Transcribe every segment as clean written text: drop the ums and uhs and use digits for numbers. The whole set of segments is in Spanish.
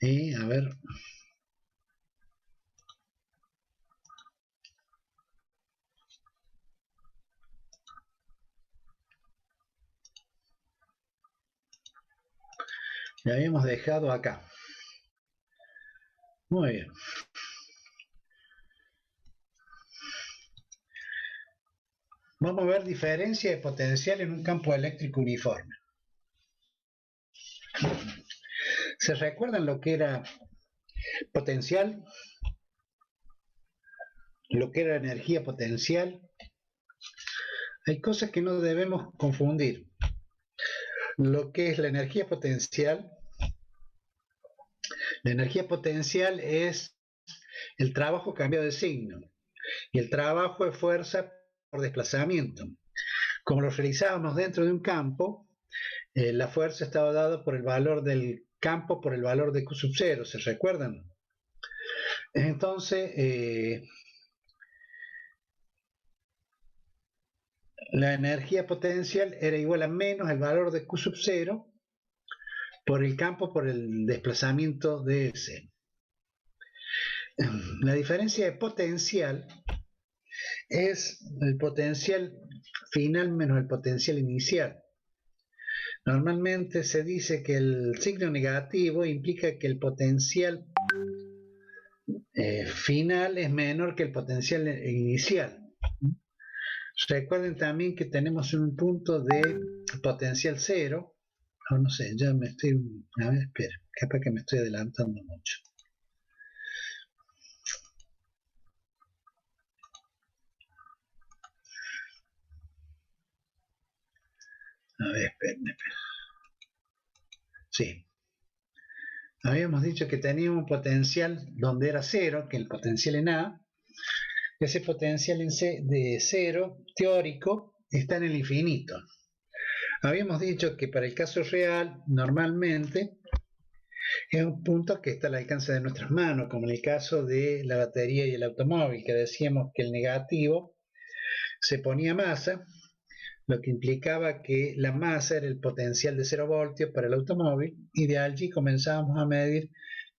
Y a ver. Le habíamos dejado acá. Muy bien. Vamos a ver diferencia de potencial en un campo eléctrico uniforme. ¿Se recuerdan lo que era potencial? Lo que era energía potencial. Hay cosas que no debemos confundir. Lo que es la energía potencial es el trabajo cambiado de signo y el trabajo de fuerza por desplazamiento. Como lo realizábamos dentro de un campo, la fuerza estaba dada por el valor del campo por el valor de Q sub 0, ¿se recuerdan? Entonces, la energía potencial era igual a menos el valor de Q sub 0 por el campo por el desplazamiento de S. La diferencia de potencial es el potencial final menos el potencial inicial. Normalmente se dice que el signo negativo implica que el potencial final es menor que el potencial inicial. Recuerden también que tenemos un punto de potencial cero. No sé, ya me estoy... A ver, espera, capaz que me estoy adelantando mucho. A ver, esperen. Sí. Habíamos dicho que teníamos un potencial donde era cero, que el potencial en A. Ese potencial en C de cero teórico está en el infinito. Habíamos dicho que para el caso real, normalmente, es un punto que está al alcance de nuestras manos, como en el caso de la batería y el automóvil, que decíamos que el negativo se ponía masa, lo que implicaba que la masa era el potencial de 0 voltios para el automóvil, y de allí comenzábamos a medir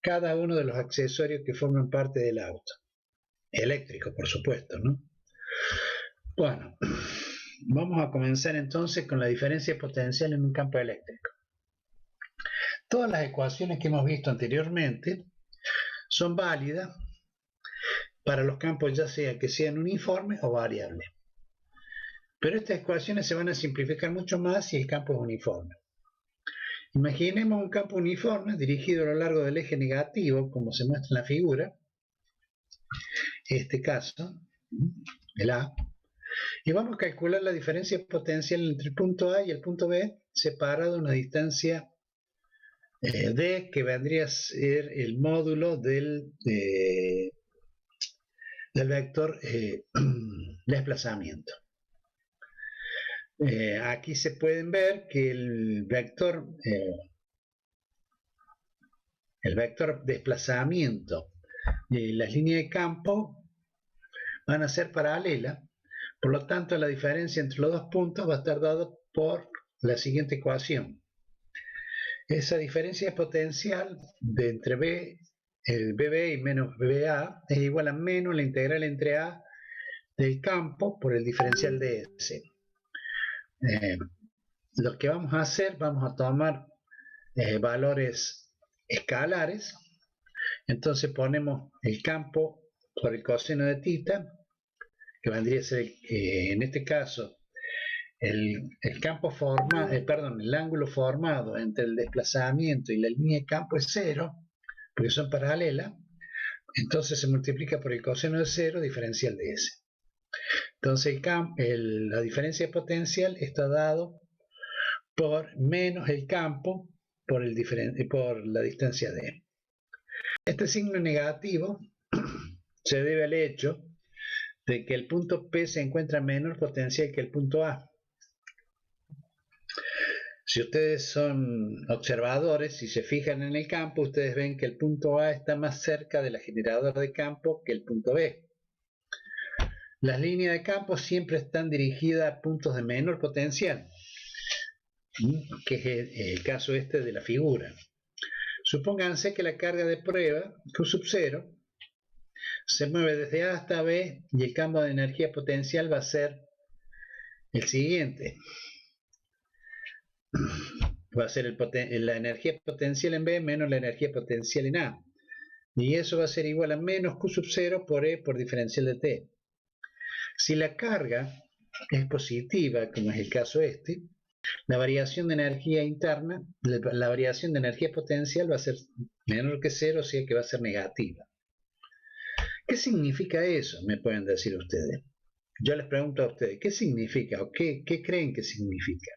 cada uno de los accesorios que forman parte del auto. Eléctrico, por supuesto, ¿no? Bueno, vamos a comenzar entonces con la diferencia potencial en un campo eléctrico. Todas las ecuaciones que hemos visto anteriormente son válidas para los campos ya sea que sean uniformes o variables. Pero estas ecuaciones se van a simplificar mucho más si el campo es uniforme. Imaginemos un campo uniforme dirigido a lo largo del eje negativo, como se muestra en la figura, este caso, el A, y vamos a calcular la diferencia potencial entre el punto A y el punto B, separado una distancia D, que vendría a ser el módulo del vector desplazamiento. Aquí se pueden ver que el vector desplazamiento y las líneas de campo van a ser paralelas, por lo tanto la diferencia entre los dos puntos va a estar dada por la siguiente ecuación. Esa diferencia potencial de entre B, el BB y menos BA es igual a menos la integral entre A del campo por el diferencial de S. Lo que vamos a hacer, vamos a tomar valores escalares. Entonces ponemos el campo por el coseno de θ, que vendría a ser, en este caso, el ángulo formado entre el desplazamiento y la línea de campo es 0, porque son paralelas. Entonces se multiplica por el coseno de 0 diferencial de S. Entonces la diferencia potencial está dado por menos el campo por la distancia D. Este signo negativo se debe al hecho de que el punto P se encuentra en menor potencial que el punto A. Si ustedes son observadores y se fijan en el campo, ustedes ven que el punto A está más cerca de la generadora de campo que el punto B. Las líneas de campo siempre están dirigidas a puntos de menor potencial, que es el caso este de la figura. Supónganse que la carga de prueba, Q sub 0, se mueve desde A hasta B y el campo de energía potencial va a ser el siguiente. Va a ser la energía potencial en B menos la energía potencial en A. Y eso va a ser igual a menos Q sub 0 por E por diferencial de T. Si la carga es positiva, como es el caso este, la variación de energía interna, la variación de energía potencial va a ser menor que 0, o sea que va a ser negativa. ¿Qué significa eso? Me pueden decir ustedes. Yo les pregunto a ustedes, ¿qué significa o qué creen que significa?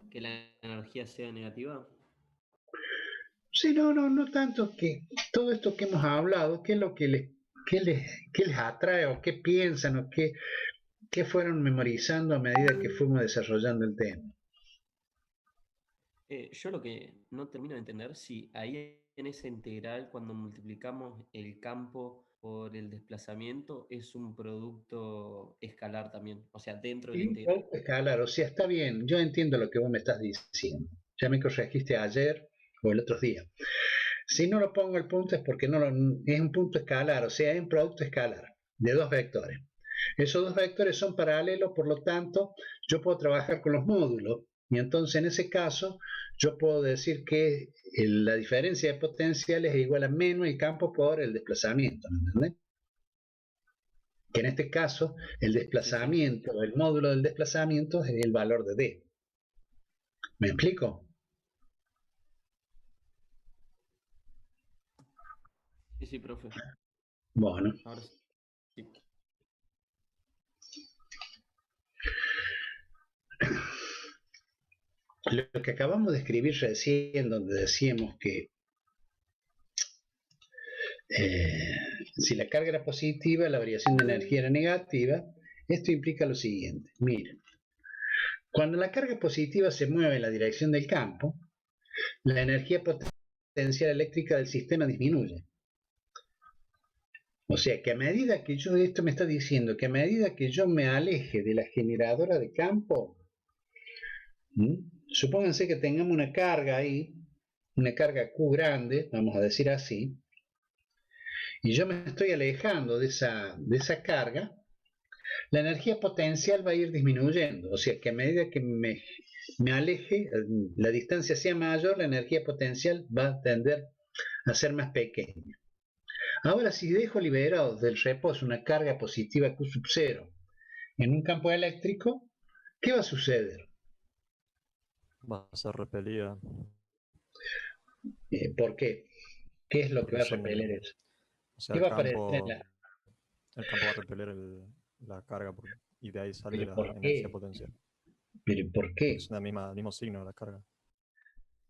Que la energía sea negativa. Sí, no tanto que todo esto que hemos hablado, ¿qué es lo que les atrae o qué piensan o qué fueron memorizando a medida que fuimos desarrollando el tema? Yo lo que no termino de entender, si ahí en esa integral, cuando multiplicamos el campo por el desplazamiento, es un producto escalar también, o sea, dentro de la Sí, integral. escalar, o sea, está bien, yo entiendo lo que vos me estás diciendo. Ya me corregiste ayer o el otro día. Si no lo pongo el punto es porque es un punto escalar, o sea, es un producto escalar de dos vectores. Esos dos vectores son paralelos, por lo tanto, yo puedo trabajar con los módulos. Y entonces, en ese caso, yo puedo decir que la diferencia de potenciales es igual a menos el campo por el desplazamiento, ¿me entendés? Que en este caso, el Sí. desplazamiento, el módulo del desplazamiento es el valor de D. ¿Me explico? Sí, profe. Bueno, Ahora sí. lo que acabamos de escribir recién, donde decíamos que si la carga era positiva, la variación de energía era negativa, esto implica lo siguiente. Miren, cuando la carga positiva se mueve en la dirección del campo, la energía potencial eléctrica del sistema disminuye. O sea que a medida que esto me está diciendo que a medida que yo me aleje de la generadora de campo, supónganse que tengamos una carga ahí, una carga Q grande, vamos a decir así, y yo me estoy alejando de esa carga, la energía potencial va a ir disminuyendo. O sea que a medida que me aleje, la distancia sea mayor, la energía potencial va a tender a ser más pequeña. Ahora, si dejo liberado del reposo una carga positiva Q sub 0 en un campo eléctrico, ¿qué va a suceder? Va a ser repelida ¿Por qué? ¿Qué es lo que porque va a repeler eso? o sea, ¿Qué va a aparecer en la... el campo va a repeler la carga y de ahí sale ¿Pero la por energía qué? potencial. ¿Pero por Porque qué? es el mismo signo de la carga.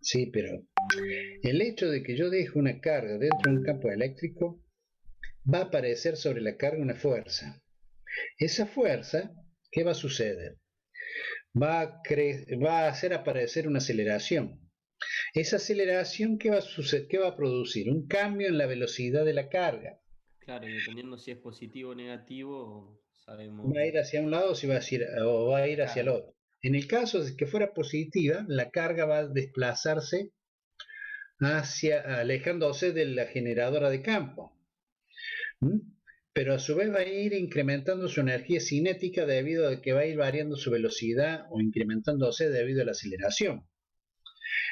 Sí, pero el hecho de que yo deje una carga dentro de un campo eléctrico va a aparecer sobre la carga una fuerza. Esa fuerza, ¿qué va a suceder? Va a hacer aparecer una aceleración. Esa aceleración, ¿qué va a suceder? ¿Qué va a producir? Un cambio en la velocidad de la carga. Claro, y dependiendo si es positivo o negativo, Va a sabemos. ir hacia un lado o va a ir hacia el Claro, otro. En el caso de que fuera positiva, la carga va a desplazarse alejándose de la generadora de campo. ¿Mm? Pero a su vez va a ir incrementando su energía cinética debido a que va a ir variando su velocidad o incrementándose debido a la aceleración.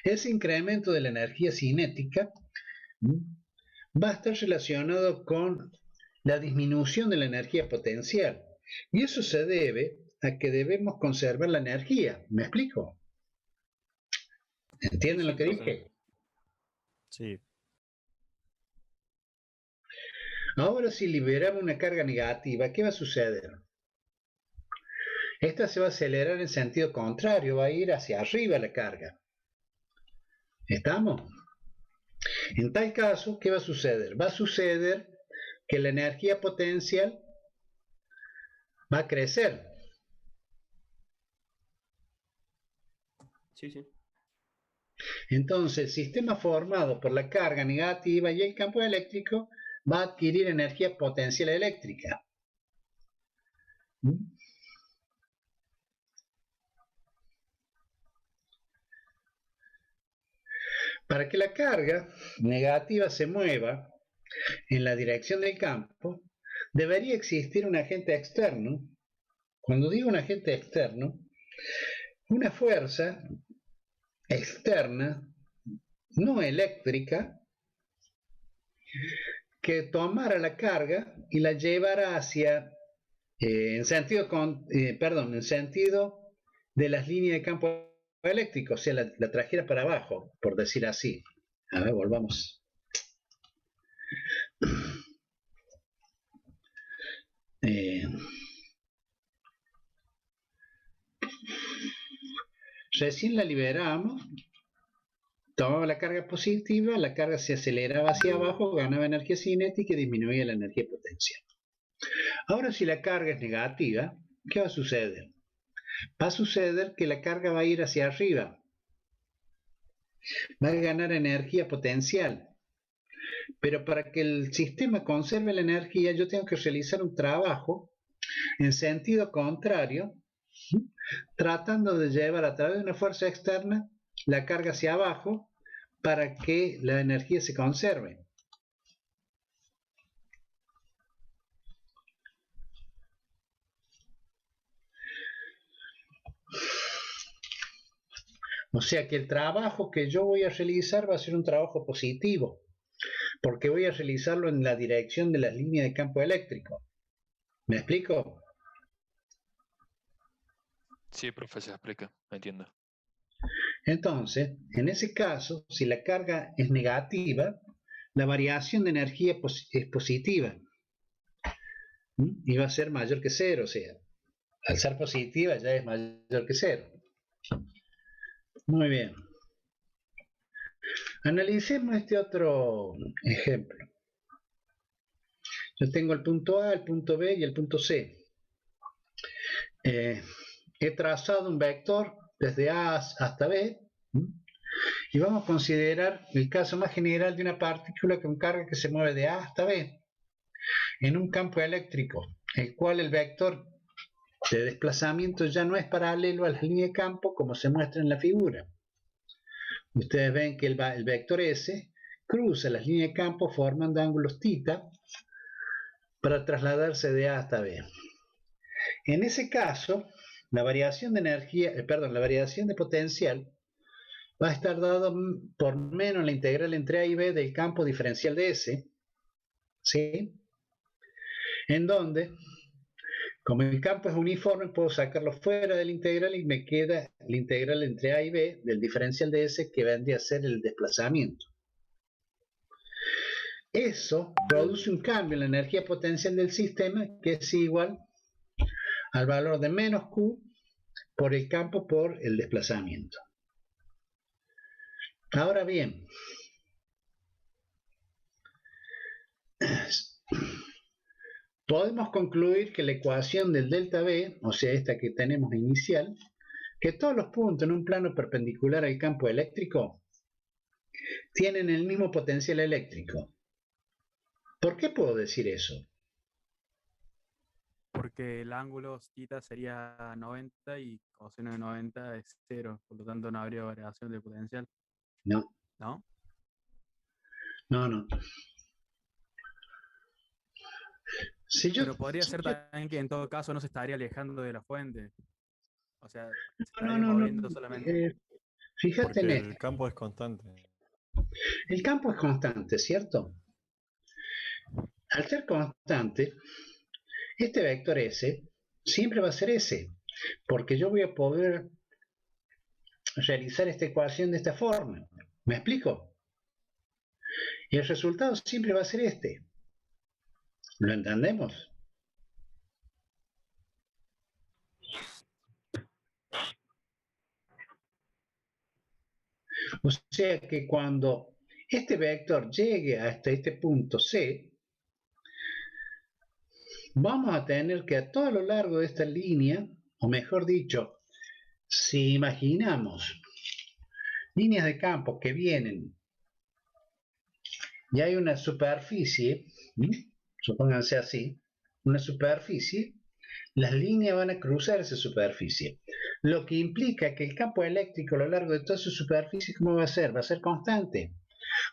Ese incremento de la energía cinética va a estar relacionado con la disminución de la energía potencial. Y eso se debe a que debemos conservar la energía. ¿Me explico? ¿Entienden lo sí, que profe. dije? Sí, Ahora si liberamos una carga negativa, ¿qué va a suceder? Esta se va a acelerar en sentido contrario, va a ir hacia arriba la carga. ¿Estamos? En tal caso, ¿qué va a suceder? Va a suceder que la energía potencial va a crecer. Sí. Entonces, el sistema formado por la carga negativa y el campo eléctrico va a adquirir energía potencial eléctrica. Para que la carga negativa se mueva en la dirección del campo, debería existir un agente externo. Cuando digo un agente externo, una fuerza externa, no eléctrica, que tomara la carga y la llevara hacia, en sentido de las líneas de campo eléctrico, o sea, la trajera para abajo, por decir así. A ver, volvamos. Recién la liberamos, tomaba la carga positiva, la carga se aceleraba hacia abajo, ganaba energía cinética y disminuía la energía potencial. Ahora, si la carga es negativa, ¿qué va a suceder? Va a suceder que la carga va a ir hacia arriba, va a ganar energía potencial. Pero para que el sistema conserve la energía, yo tengo que realizar un trabajo en sentido contrario, tratando de llevar a través de una fuerza externa la carga hacia abajo para que la energía se conserve. O sea que el trabajo que yo voy a realizar va a ser un trabajo positivo, porque voy a realizarlo en la dirección de las líneas de campo eléctrico. ¿Me explico? Sí, profe, se explica, entiendo. Entonces, en ese caso, si la carga es negativa, la variación de energía es positiva. Y va a ser mayor que cero, o sea, al ser positiva ya es mayor que cero. Muy bien. Analicemos este otro ejemplo. Yo tengo el punto A, el punto B y el punto C. He trazado un vector desde A hasta B y vamos a considerar el caso más general de una partícula con carga que se mueve de A hasta B en un campo eléctrico, el cual el vector de desplazamiento ya no es paralelo a la línea de campo como se muestra en la figura. Ustedes ven que el vector S cruza las líneas de campo formando ángulos θ para trasladarse de A hasta B. En ese caso, la variación de energía, la variación de potencial va a estar dado por menos la integral entre A y B del campo diferencial de S, ¿sí? En donde, como el campo es uniforme, puedo sacarlo fuera de la integral y me queda la integral entre A y B del diferencial de S, que vendría a ser el desplazamiento. Eso produce un cambio en la energía potencial del sistema que es igual al valor de menos Q por el campo por el desplazamiento. Ahora bien, podemos concluir que la ecuación del delta B, o sea, esta que tenemos inicial, que todos los puntos en un plano perpendicular al campo eléctrico tienen el mismo potencial eléctrico. ¿Por qué puedo decir eso? Porque el ángulo θ sería 90 y coseno de 90 es 0, por lo tanto no habría variación de potencial. No. ¿No? No. Pero podría ser también que en todo caso no se estaría alejando de la fuente. O sea, se estaría moviendo solamente. Fíjate en Porque el campo es constante. El campo es constante, ¿cierto? Al ser constante, este vector S siempre va a ser S, porque yo voy a poder realizar esta ecuación de esta forma. ¿Me explico? Y el resultado siempre va a ser este. ¿Lo entendemos? O sea que cuando este vector llegue hasta este punto C, vamos a tener que a todo lo largo de esta línea, o mejor dicho, si imaginamos líneas de campo que vienen y hay una superficie, supónganse así, una superficie, Las líneas van a cruzar esa superficie, lo que implica que el campo eléctrico a lo largo de toda su superficie, ¿cómo va a ser? Va a ser constante.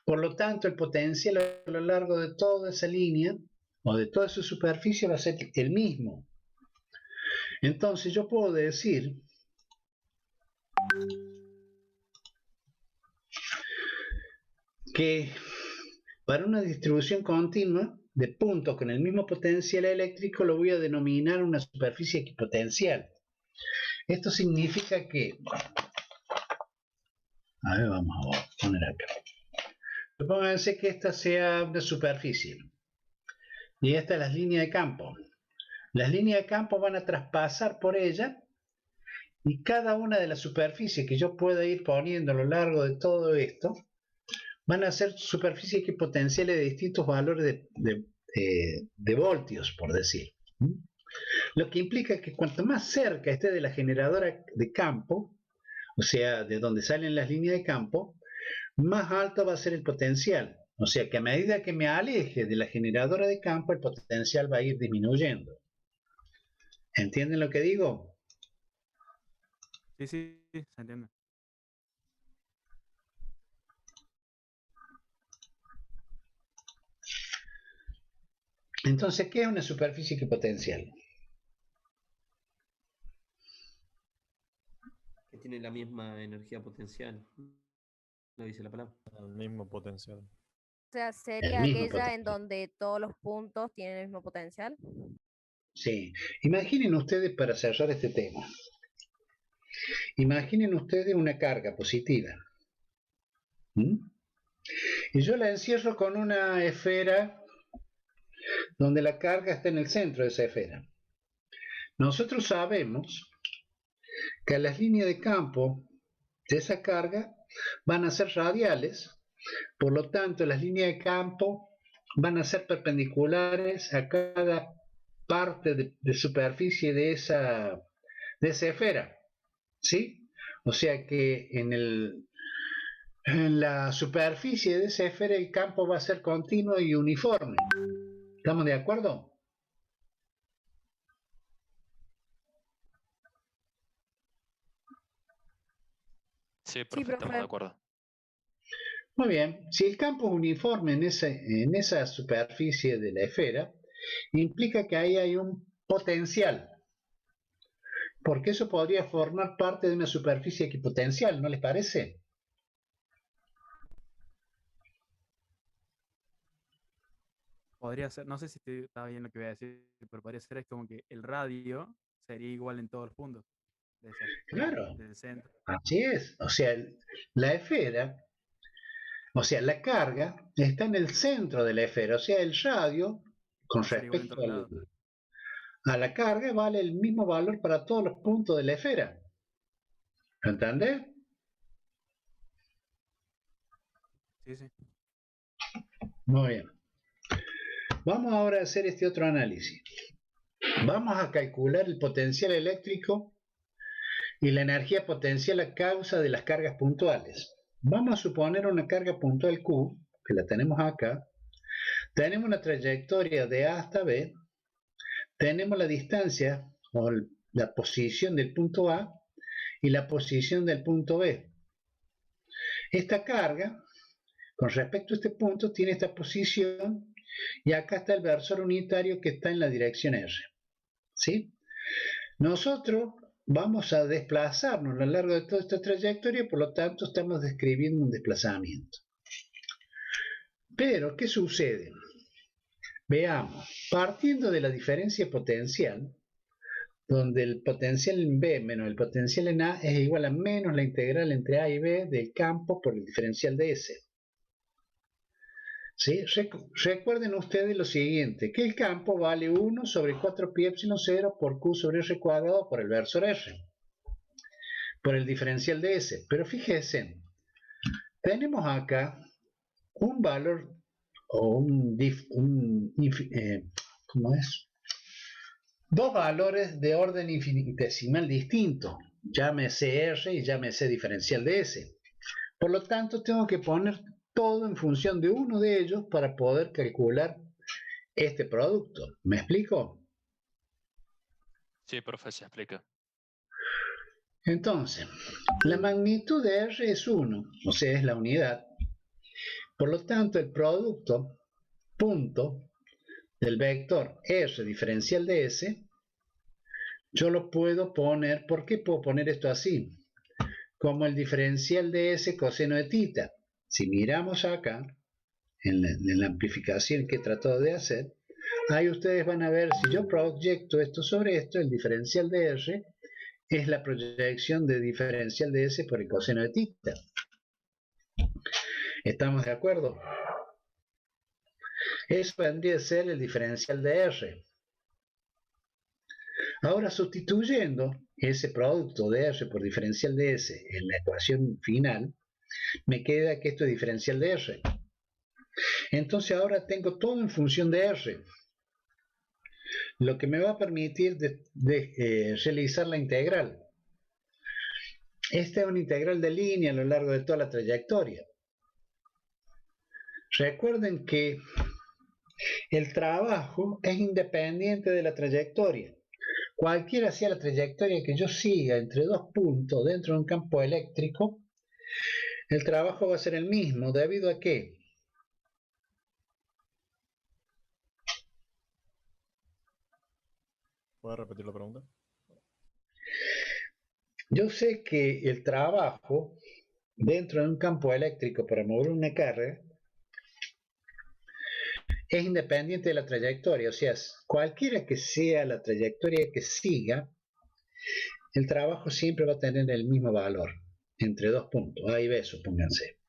Por lo tanto, el potencial a lo largo de toda esa línea o de toda su superficie va a ser el mismo. Entonces yo puedo decir que para una distribución continua de puntos con el mismo potencial eléctrico lo voy a denominar una superficie equipotencial. Esto significa que, a ver, vamos a poner acá. Supónganse que esta sea una superficie y esta es las líneas de campo. Las líneas de campo van a traspasar por ella y cada una de las superficies que yo pueda ir poniendo a lo largo de todo esto van a ser superficies equipotenciales de distintos valores de voltios, por decir. Lo que implica que cuanto más cerca esté de la generadora de campo, o sea, de donde salen las líneas de campo, más alto va a ser el potencial. O sea que a medida que me aleje de la generadora de campo, el potencial va a ir disminuyendo. ¿Entienden lo que digo? Sí, se entiende. Entonces, ¿qué es una superficie equipotencial? Que tiene la misma energía potencial. Lo dice la palabra. El mismo potencial. O sea, sería aquella en donde todos los puntos tienen el mismo potencial. Sí. Imaginen ustedes, para cerrar este tema, imaginen ustedes una carga positiva. Y yo la encierro con una esfera donde la carga está en el centro de esa esfera. Nosotros sabemos que las líneas de campo de esa carga van a ser radiales, por lo tanto las líneas de campo van a ser perpendiculares a cada parte de superficie de esa esfera, ¿sí? O sea que en la superficie de esa esfera el campo va a ser continuo y uniforme. ¿Estamos de acuerdo? Sí, profe, estamos de acuerdo. Muy bien, si el campo es uniforme en esa superficie de la esfera, implica que ahí hay un potencial, porque eso podría formar parte de una superficie equipotencial, ¿no les parece? Podría ser, no sé si está bien lo que voy a decir, pero podría ser es como que el radio sería igual en todos los puntos. Claro, del centro. Así es. O sea, la esfera, o sea, la carga está en el centro de la esfera, o sea, el radio, con respecto a la carga, vale el mismo valor para todos los puntos de la esfera. ¿Entendés? Sí. Muy bien. Vamos ahora a hacer este otro análisis. Vamos a calcular el potencial eléctrico y la energía potencial a causa de las cargas puntuales. Vamos a suponer una carga puntual Q, que la tenemos acá. Tenemos una trayectoria de A hasta B. Tenemos la distancia o la posición del punto A y la posición del punto B. Esta carga, con respecto a este punto, tiene esta posición y acá está el versor unitario que está en la dirección R. ¿Sí? Nosotros vamos a desplazarnos a lo largo de toda esta trayectoria, por lo tanto estamos describiendo un desplazamiento. Pero, ¿qué sucede? Veamos, partiendo de la diferencia potencial, donde el potencial en B menos el potencial en A es igual a menos la integral entre A y B del campo por el diferencial de S. ¿Sí? Recuerden ustedes lo siguiente, que el campo vale 1 sobre 4 pi epsilon 0 por Q sobre R cuadrado por el versor R, por el diferencial de S. Pero fíjense, tenemos acá un valor o ¿cómo es? Dos valores de orden infinitesimal distinto, llámese R y llámese diferencial de S. Por lo tanto, tengo que poner todo en función de uno de ellos para poder calcular este producto. ¿Me explico? Sí, profe, se explica. Entonces, la magnitud de R es 1, o sea, es la unidad. Por lo tanto, el producto punto del vector R diferencial de S, yo lo puedo poner, ¿por qué puedo poner esto así? Como el diferencial de S coseno de θ. Si miramos acá, en la amplificación que he tratado de hacer, ahí ustedes van a ver, si yo proyecto esto sobre esto, el diferencial de R es la proyección de diferencial de S por el coseno de θ. ¿Estamos de acuerdo? Eso vendría a ser el diferencial de R. Ahora, sustituyendo ese producto de R por diferencial de S en la ecuación final, me queda que esto es diferencial de R. Entonces ahora tengo todo en función de R, lo que me va a permitir realizar la integral. Esta es una integral de línea a lo largo de toda la trayectoria. Recuerden que el trabajo es independiente de la trayectoria. Cualquiera sea la trayectoria que yo siga entre dos puntos dentro de un campo eléctrico, el trabajo va a ser el mismo. ¿Debido a qué? ¿Puedes repetir la pregunta? Yo sé que el trabajo dentro de un campo eléctrico para mover una carga es independiente de la trayectoria, o sea, cualquiera que sea la trayectoria que siga, el trabajo siempre va a tener el mismo valor, entre dos puntos, A y B, supónganse.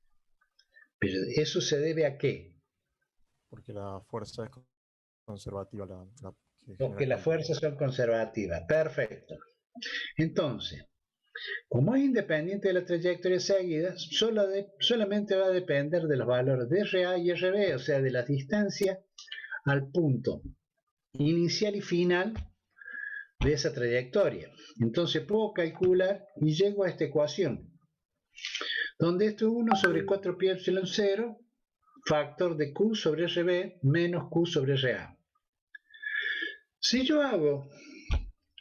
Pero ¿eso se debe a qué? Porque la fuerza es conservativa. Porque las fuerzas son conservativas. Perfecto. Entonces, como es independiente de la trayectoria seguida, solamente va a depender de los valores de RA y RB, o sea, de la distancia al punto inicial y final de esa trayectoria. Entonces puedo calcular y llego a esta ecuación, donde esto es 1 sobre 4 pi epsilon 0, factor de Q sobre RB menos Q sobre RA. Si yo hago,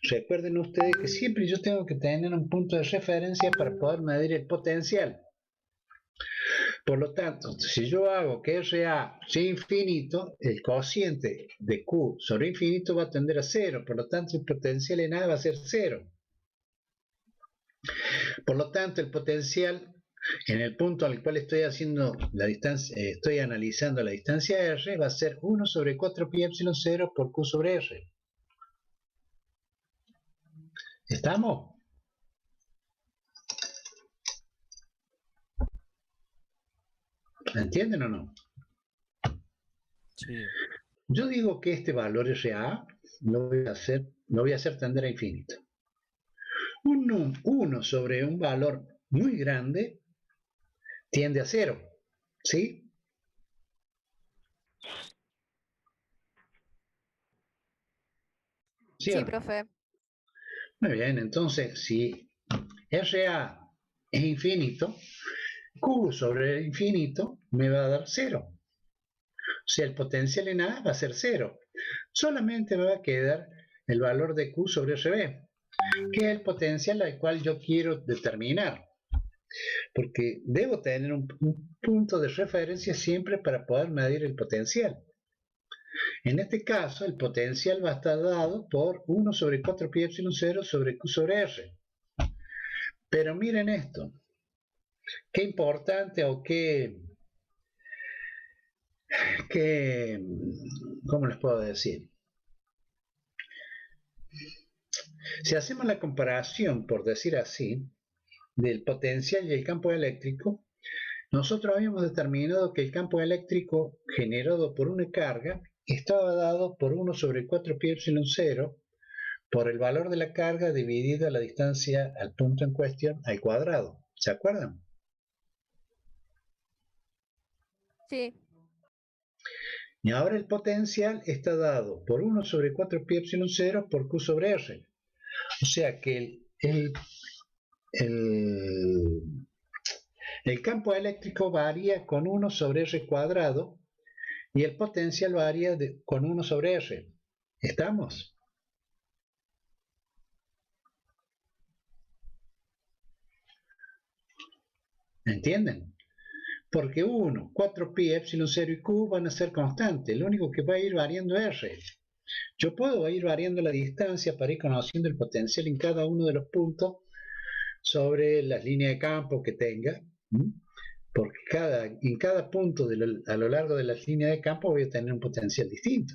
recuerden ustedes que siempre yo tengo que tener un punto de referencia para poder medir el potencial. Por lo tanto, si yo hago que RA sea infinito, el cociente de Q sobre infinito va a tender a 0. Por lo tanto, el potencial en A va a ser 0. Por lo tanto, el potencial en el punto al cual estoy haciendo la distancia, estoy analizando la distancia R, va a ser 1 sobre 4 pi epsilon 0 por Q sobre R. ¿Estamos? ¿Me entienden o no? Sí. Yo digo que este valor RA lo voy a hacer tender a infinito. 1 sobre un valor muy grande tiende a 0, ¿sí? Sí, profe. Muy bien, entonces si RA es infinito, Q sobre infinito me va a dar 0. O sea, el potencial en A va a ser 0. Solamente me va a quedar el valor de Q sobre RB, que es el potencial al cual yo quiero determinar. Porque debo tener un punto de referencia siempre para poder medir el potencial. En este caso, el potencial va a estar dado por 1 sobre 4 pi epsilon 0 sobre Q sobre R. Pero miren esto. Qué importante o ¿cómo les puedo decir? Si hacemos la comparación, por decir así, del potencial y el campo eléctrico, nosotros habíamos determinado que el campo eléctrico generado por una carga estaba dado por 1 sobre 4 pi epsilon 0 por el valor de la carga dividido a la distancia al punto en cuestión al cuadrado. ¿Se acuerdan? Sí. Y ahora el potencial está dado por 1 sobre 4 pi epsilon 0 por Q sobre R. O sea que el campo eléctrico varía con 1 sobre R cuadrado y el potencial varía con 1 sobre R. ¿Estamos? ¿Entienden? Porque 1, 4pi, epsilon 0 y q van a ser constantes. Lo único que va a ir variando es r. Yo puedo ir variando la distancia para ir conociendo el potencial en cada uno de los puntos sobre las líneas de campo que tenga. Porque en cada punto a lo largo de las líneas de campo voy a tener un potencial distinto.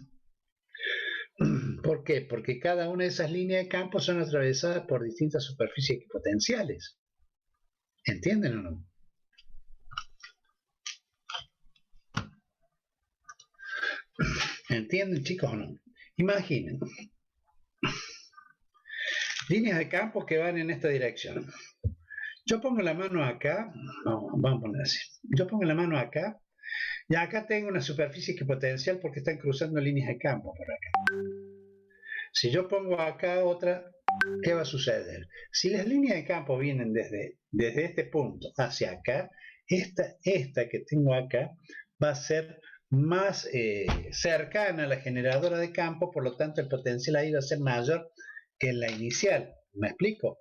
¿Por qué? Porque cada una de esas líneas de campo son atravesadas por distintas superficies equipotenciales. ¿Entienden o no? ¿Entienden, chicos, o no? Imaginen. Líneas de campo que van en esta dirección. Yo pongo la mano acá, vamos a poner así. Yo pongo la mano acá, y acá tengo una superficie equipotencial porque están cruzando líneas de campo por acá. Si yo pongo acá otra, ¿qué va a suceder? Si las líneas de campo vienen desde este punto hacia acá, esta que tengo acá va a ser más cercana a la generadora de campo, por lo tanto el potencial ahí va a ser mayor que en la inicial. ¿Me explico?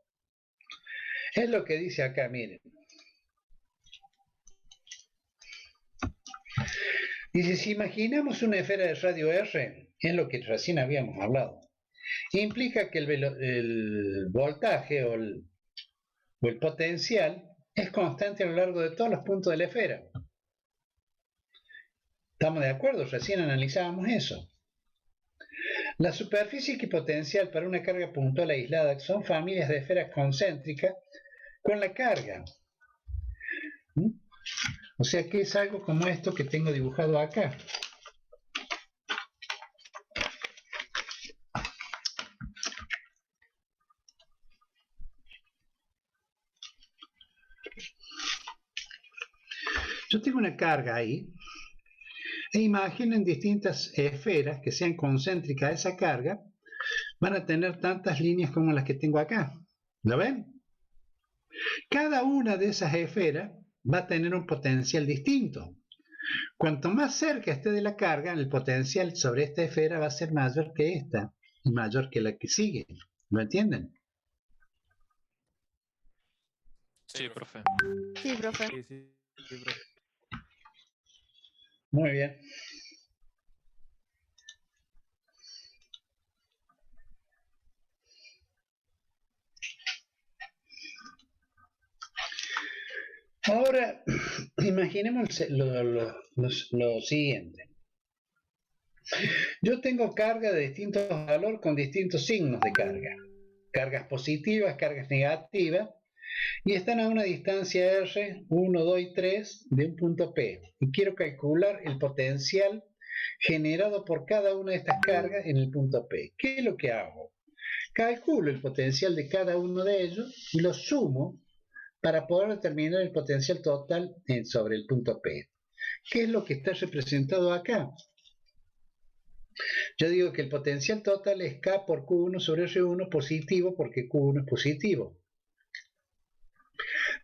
Es lo que dice acá, miren. Dice, si imaginamos una esfera de radio R, es lo que recién habíamos hablado, implica que el voltaje o el potencial es constante a lo largo de todos los puntos de la esfera. ¿Estamos de acuerdo? Recién analizábamos eso. La superficie equipotencial para una carga puntual aislada son familias de esferas concéntricas con la carga. O sea que es algo como esto que tengo dibujado acá. Yo tengo una carga ahí, e imaginen distintas esferas que sean concéntricas a esa carga, van a tener tantas líneas como las que tengo acá. ¿Lo ven? Cada una de esas esferas va a tener un potencial distinto. Cuanto más cerca esté de la carga, el potencial sobre esta esfera va a ser mayor que esta y mayor que la que sigue. ¿Lo entienden? Sí, profe. Sí, profe. Sí, profe. Muy bien. Ahora, imaginemos lo siguiente. Yo tengo carga de distintos valores con distintos signos de carga. Cargas positivas, cargas negativas, y están a una distancia R, 1, 2 y 3 de un punto P. Y quiero calcular el potencial generado por cada una de estas cargas en el punto P. ¿Qué es lo que hago? Calculo el potencial de cada uno de ellos y lo sumo para poder determinar el potencial total sobre el punto P. ¿Qué es lo que está representado acá? Yo digo que el potencial total es K por Q1 sobre R1 positivo porque Q1 es positivo.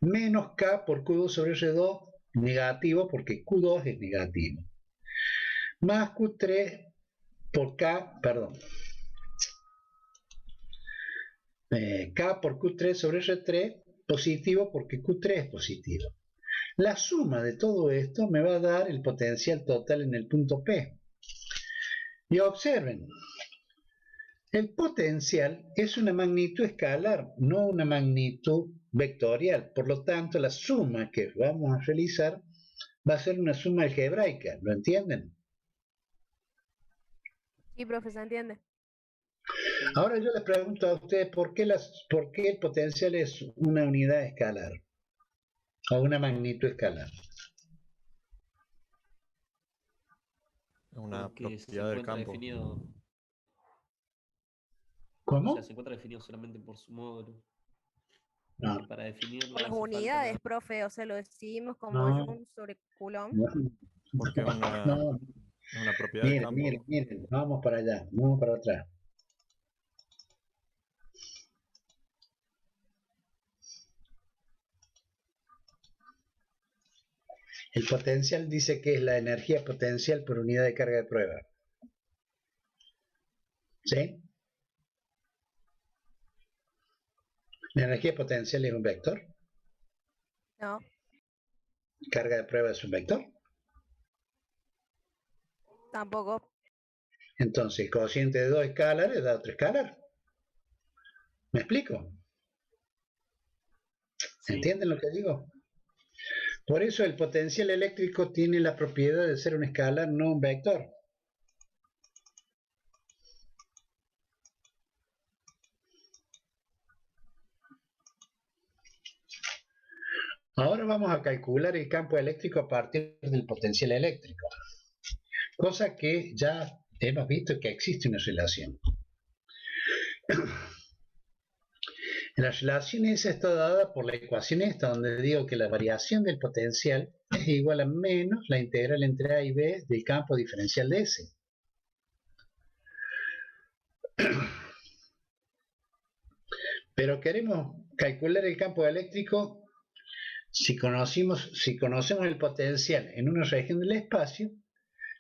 Menos K por Q2 sobre R2 negativo porque Q2 es negativo. Más Q3 por K, perdón. K por Q3 sobre R3 positivo porque Q3 es positivo. La suma de todo esto me va a dar el potencial total en el punto P. Y observen, el potencial es una magnitud escalar, no una magnitud vectorial. Por lo tanto, la suma que vamos a realizar va a ser una suma algebraica. ¿Lo entienden? Sí, profe, se entiende. Ahora yo les pregunto a ustedes, ¿por qué el potencial es una unidad escalar? O una magnitud escalar. Una Porque propiedad del campo. definido. ¿Cómo? O sea, se encuentra definido solamente por su módulo. No. Que para definirlo Por las hace falta unidades, profe, o sea, lo decidimos como No. Joule sobre Coulomb. No. Porque es No. una propiedad del campo. Miren, vamos para allá, vamos para atrás. El potencial dice que es la energía potencial por unidad de carga de prueba. ¿Sí? ¿La energía potencial es un vector? No. ¿Carga de prueba es un vector? Tampoco. Entonces, el cociente de 2 escalares da otro escalar. ¿Me explico? Sí. ¿Entienden lo que digo? Por eso el potencial eléctrico tiene la propiedad de ser un escalar, no un vector. Ahora vamos a calcular el campo eléctrico a partir del potencial eléctrico, cosa que ya hemos visto que existe una relación. La relación esa está dada por la ecuación esta, donde digo que la variación del potencial es igual a menos la integral entre A y B del campo diferencial de S. Pero queremos calcular el campo eléctrico si conocemos el potencial en una región del espacio.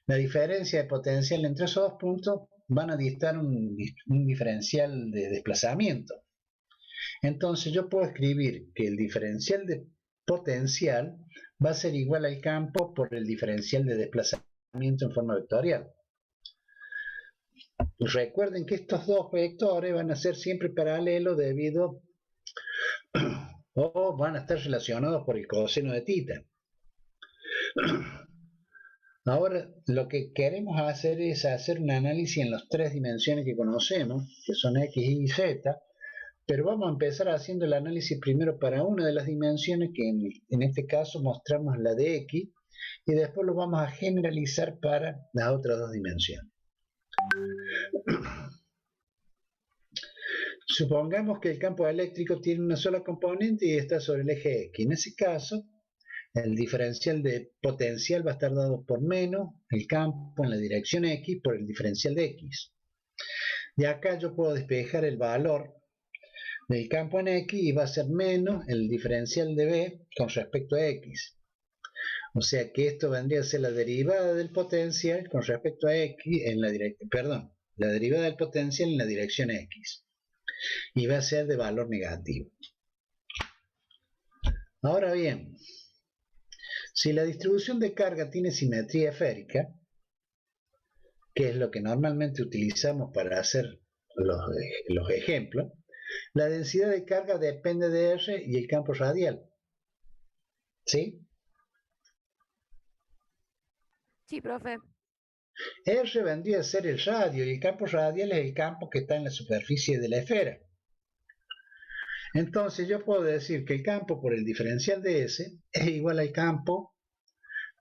La diferencia de potencial entre esos dos puntos van a dictar un diferencial de desplazamiento. Entonces yo puedo escribir que el diferencial de potencial va a ser igual al campo por el diferencial de desplazamiento en forma vectorial. Recuerden que estos dos vectores van a ser siempre paralelos debido o van a estar relacionados por el coseno de θ. Ahora, lo que queremos hacer es hacer un análisis en las tres dimensiones que conocemos, que son X, Y y Z, pero vamos a empezar haciendo el análisis primero para una de las dimensiones, que en este caso mostramos la de X, y después lo vamos a generalizar para las otras dos dimensiones. Supongamos que el campo eléctrico tiene una sola componente y está sobre el eje X. En ese caso, el diferencial de potencial va a estar dado por menos el campo en la dirección X por el diferencial de X. Y acá yo puedo despejar el valor del campo en X y va a ser menos el diferencial de B con respecto a X. O sea que esto vendría a ser la derivada del potencial con respecto a X en la dirección, perdón, la derivada del potencial en la dirección X. Y va a ser de valor negativo. Ahora bien, si la distribución de carga tiene simetría esférica, que es lo que normalmente utilizamos para hacer los ejemplos, la densidad de carga depende de R y el campo radial. ¿Sí? Sí, profe. R vendría a ser el radio y el campo radial es el campo que está en la superficie de la esfera. Entonces yo puedo decir que el campo por el diferencial de S es igual al campo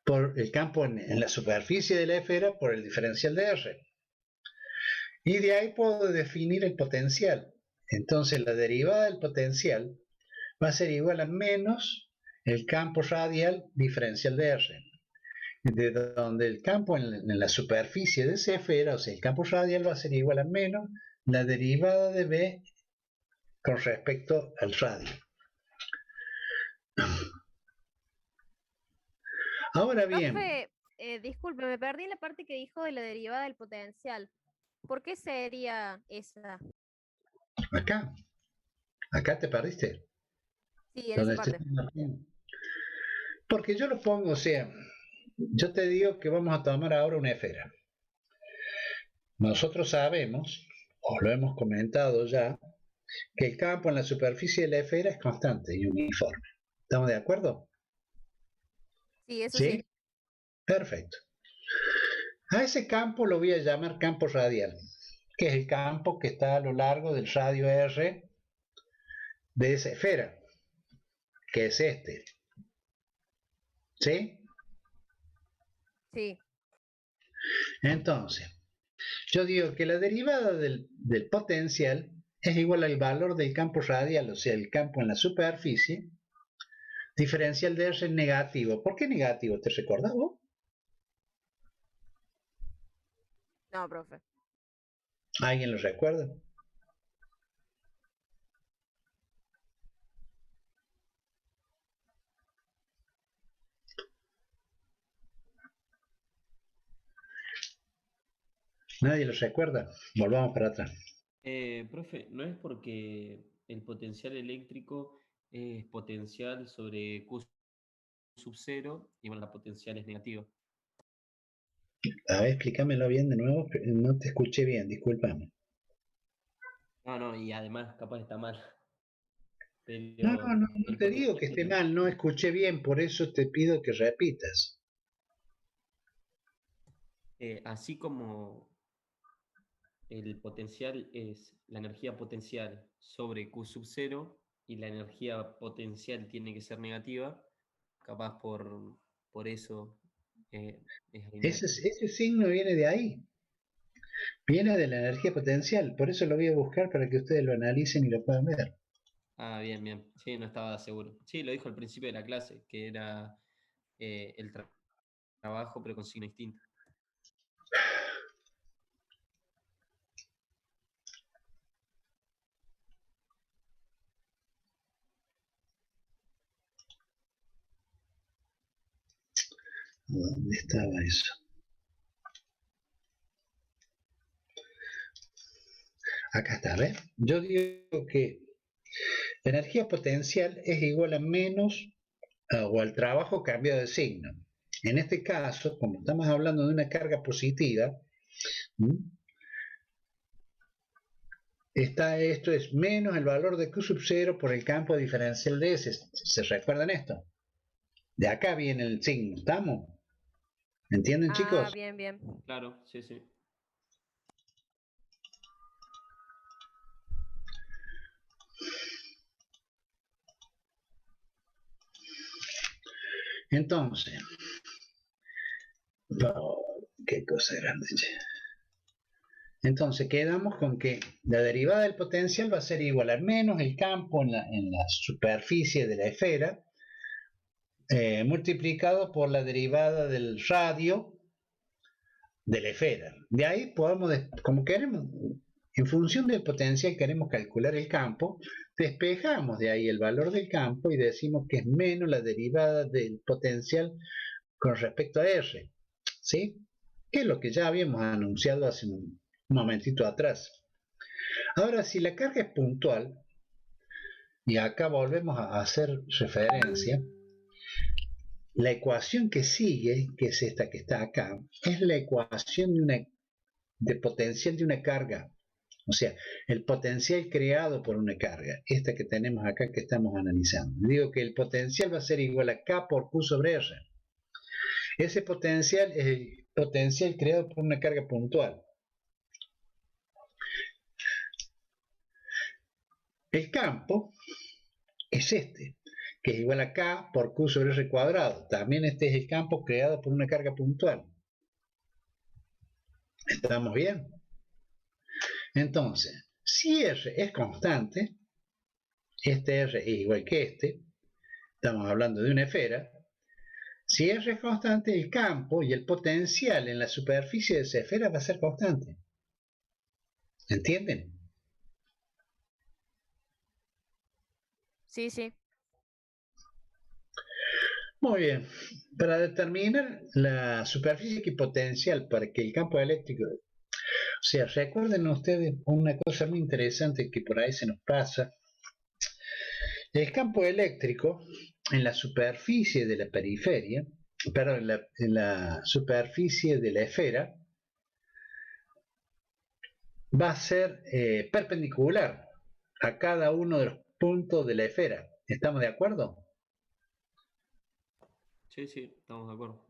por el campo en la superficie de la esfera por el diferencial de R. Y de ahí puedo definir el potencial. Entonces la derivada del potencial va a ser igual a menos el campo radial diferencial de R. De donde el campo en la superficie de esa esfera, o sea, el campo radial va a ser igual a menos la derivada de B con respecto al radio. Ahora bien. Profe, disculpe, me perdí en la parte que dijo de la derivada del potencial. ¿Por qué sería esa? Acá te perdiste. Sí, en esa parte. Porque yo lo pongo, o sea, yo te digo que vamos a tomar ahora una esfera. Nosotros sabemos, o lo hemos comentado ya, que el campo en la superficie de la esfera es constante y uniforme. ¿Estamos de acuerdo? Sí, eso sí. Perfecto. A ese campo lo voy a llamar campo radial, que es el campo que está a lo largo del radio R de esa esfera, que es este. ¿Sí? Sí. Entonces, yo digo que la derivada del potencial es igual al valor del campo radial, o sea, el campo en la superficie, diferencial de R negativo. ¿Por qué negativo? ¿Te recordás vos? No, profe. ¿Alguien lo recuerda? ¿Nadie lo recuerda? Volvamos para atrás. Profe, ¿no es porque el potencial eléctrico es potencial sobre Q sub 0 y bueno, la potencial es negativa. A ver, explícamelo bien de nuevo, no te escuché bien, discúlpame. No, y además capaz está mal. No te digo que esté mal, no escuché bien, por eso te pido que repitas. Así como el potencial es la energía potencial sobre Q sub 0 y la energía potencial tiene que ser negativa, capaz por eso es lineal. Ese signo viene de ahí, viene de la energía potencial, por eso lo voy a buscar para que ustedes lo analicen y lo puedan ver. Ah, bien. Sí, no estaba seguro. Sí, lo dijo al principio de la clase, que era el trabajo, pero con signo distinto. ¿Dónde estaba eso? Acá está, ¿ves? Yo digo que la energía potencial es igual a menos o al trabajo cambiado de signo. En este caso, como estamos hablando de una carga positiva, esto es menos el valor de Q sub 0 por el campo diferencial de S. ¿Se recuerdan esto? De acá viene el signo, ¿estamos? ¿Entienden, chicos? Bien. Claro, sí. Entonces, qué cosa grande. Entonces quedamos con que la derivada del potencial va a ser igual a menos el campo en la superficie de la esfera multiplicado por la derivada del radio de la esfera. De ahí podemos, como queremos, en función del potencial queremos calcular el campo, despejamos de ahí el valor del campo y decimos que es menos la derivada del potencial con respecto a R. ¿Sí? Que es lo que ya habíamos anunciado hace un momentito atrás. Ahora, si la carga es puntual, y acá volvemos a hacer referencia, la ecuación que sigue, que es esta que está acá, es la ecuación de potencial de una carga. O sea, el potencial creado por una carga, esta que tenemos acá que estamos analizando. Digo que el potencial va a ser igual a K por Q sobre R. Ese potencial es el potencial creado por una carga puntual. El campo es este, que es igual a K por Q sobre R cuadrado. También este es el campo creado por una carga puntual. ¿Estamos bien? Entonces, si R es constante, este R es igual que este, estamos hablando de una esfera. Si R es constante, el campo y el potencial en la superficie de esa esfera va a ser constante. ¿Entienden? Sí. Muy bien. Para determinar la superficie equipotencial para que el campo eléctrico... O sea, recuerden ustedes una cosa muy interesante que por ahí se nos pasa. El campo eléctrico en la superficie de la periferia, perdón, en la superficie de la esfera, va a ser perpendicular a cada uno de los puntos de la esfera. ¿Estamos de acuerdo? Sí, estamos de acuerdo.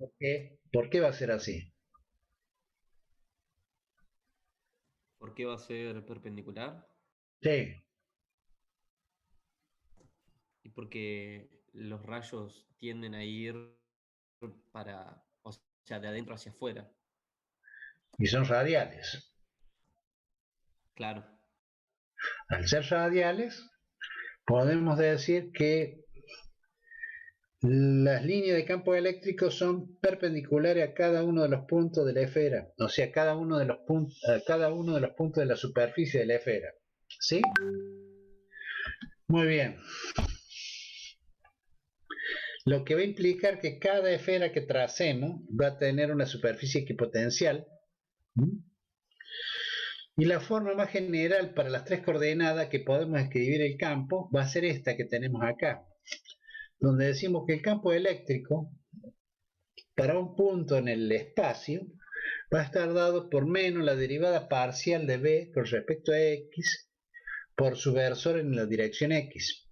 ¿Por qué va a ser así? ¿Por qué va a ser perpendicular? Sí. Y porque los rayos tienden a ir o sea, de adentro hacia afuera. Y son radiales. Claro. Al ser radiales, podemos decir que las líneas de campo eléctrico son perpendiculares a cada uno de los puntos de la esfera, o sea, a cada uno de los puntos de la superficie de la esfera. ¿Sí? Muy bien. Lo que va a implicar que cada esfera que tracemos va a tener una superficie equipotencial. Y la forma más general para las tres coordenadas que podemos escribir el campo va a ser esta que tenemos acá. donde decimos que el campo eléctrico para un punto en el espacio va a estar dado por menos la derivada parcial de B con respecto a X por su versor en la dirección X,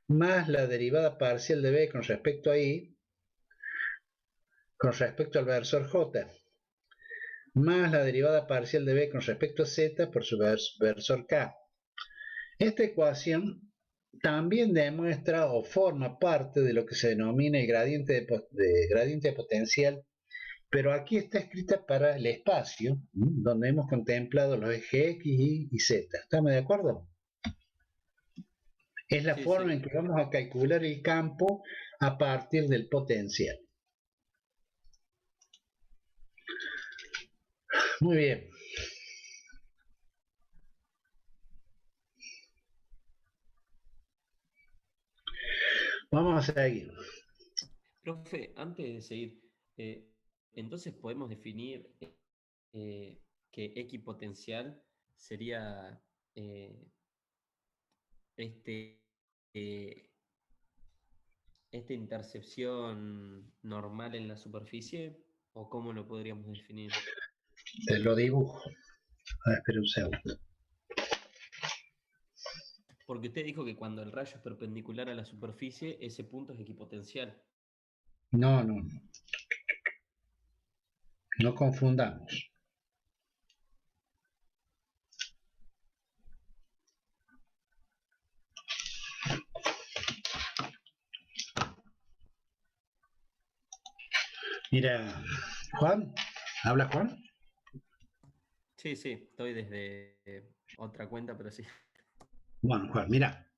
más la derivada parcial de B con respecto a Y, con respecto al versor J, más la derivada parcial de B con respecto a Z por su versor K. Esta ecuación también demuestra o forma parte de lo que se denomina el gradiente de potencial, pero aquí está escrita para el espacio, donde hemos contemplado los ejes X, Y Z. ¿Estamos de acuerdo? Es la forma en que vamos a calcular el campo a partir del potencial. Muy bien. Vamos a seguir. Profe, antes de seguir, entonces podemos definir que equipotencial sería esta intercepción normal en la superficie, o cómo lo podríamos definir. Te lo dibujo. Espera un segundo. Porque usted dijo que cuando el rayo es perpendicular a la superficie, ese punto es equipotencial. No, no, no. No confundamos. Mira, Juan, ¿habla Juan? Sí, estoy desde otra cuenta, pero sí. Bueno, Juan, mira.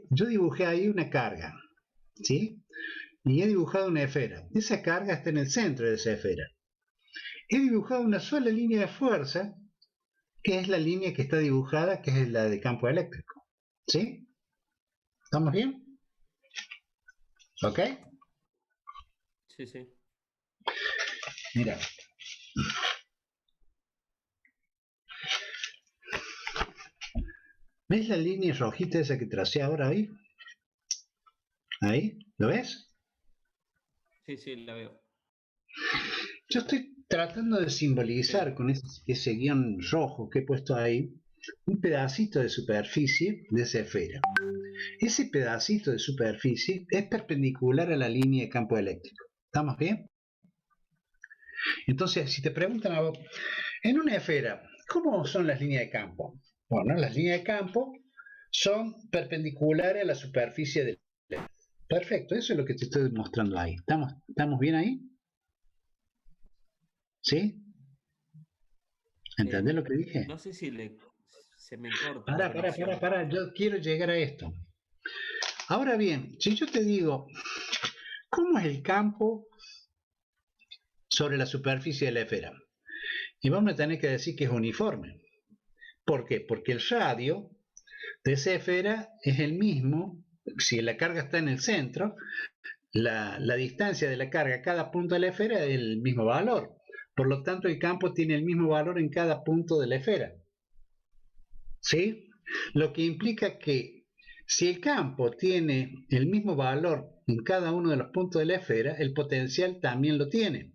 Yo dibujé ahí una carga, ¿sí? Y he dibujado una esfera. Esa carga está en el centro de esa esfera. He dibujado una sola línea de fuerza, que es la línea que está dibujada, que es la de campo eléctrico. ¿Sí? ¿Estamos bien? ¿Ok? Sí. Mira. ¿Ves la línea rojita esa que tracé ahora ahí? ¿Ahí? ¿Lo ves? Sí, la veo. Yo estoy tratando de simbolizar con ese guión rojo que he puesto ahí un pedacito de superficie de esa esfera. Ese pedacito de superficie es perpendicular a la línea de campo eléctrico. ¿Estamos bien? Entonces, si te preguntan a vos, en una esfera, ¿cómo son las líneas de campo? Bueno, las líneas de campo son perpendiculares a la superficie del... Perfecto, eso es lo que te estoy mostrando ahí. ¿Estamos bien ahí? ¿Sí? ¿Entendés lo que dije? No sé si se me corta la conexión. Para, yo quiero llegar a esto. Ahora bien, si yo te digo, ¿cómo es el campo sobre la superficie de la esfera? Y vos me tenés que decir que es uniforme. ¿Por qué? Porque el radio de esa esfera es el mismo, si la carga está en el centro, la distancia de la carga a cada punto de la esfera es el mismo valor. Por lo tanto, el campo tiene el mismo valor en cada punto de la esfera. ¿Sí? Lo que implica que si el campo tiene el mismo valor en cada uno de los puntos de la esfera, el potencial también lo tiene.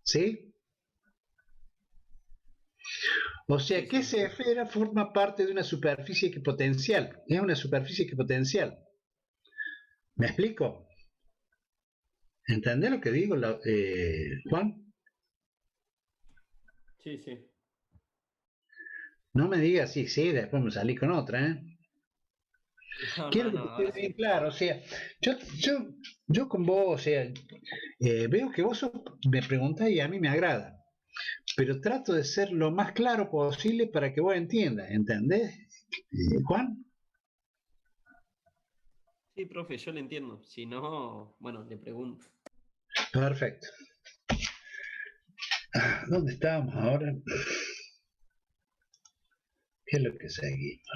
¿Sí? O sea que esa esfera forma parte de una superficie equipotencial. Es una superficie equipotencial. ¿Me explico? ¿Entendés lo que digo, Juan? Sí. No me digas sí, después me salí con otra, ¿eh? Quiero que te quede bien claro, o sea, yo con vos, o sea, veo que vos me preguntás y a mí me agrada, pero trato de ser lo más claro posible para que vos entiendas, ¿entendés, Juan? Sí, profe, yo le entiendo. Si no, bueno, le pregunto. Perfecto. ¿Dónde estábamos ahora? ¿Qué es lo que seguimos?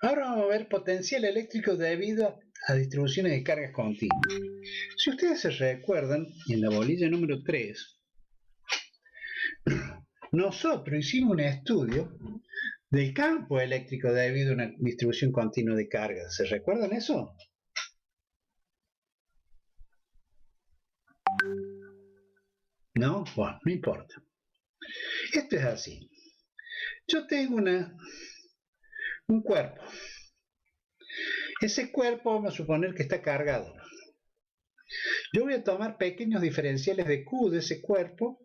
Ahora vamos a ver potencial eléctrico debido a distribuciones de cargas continuas. Si ustedes se recuerdan, en la bolilla número 3, Nosotros hicimos un estudio del campo eléctrico debido a una distribución continua de carga. ¿Se recuerdan eso? ¿No? Bueno, no importa. Esto es así. Yo tengo un cuerpo. Ese cuerpo vamos a suponer que está cargado. Yo voy a tomar pequeños diferenciales de Q de ese cuerpo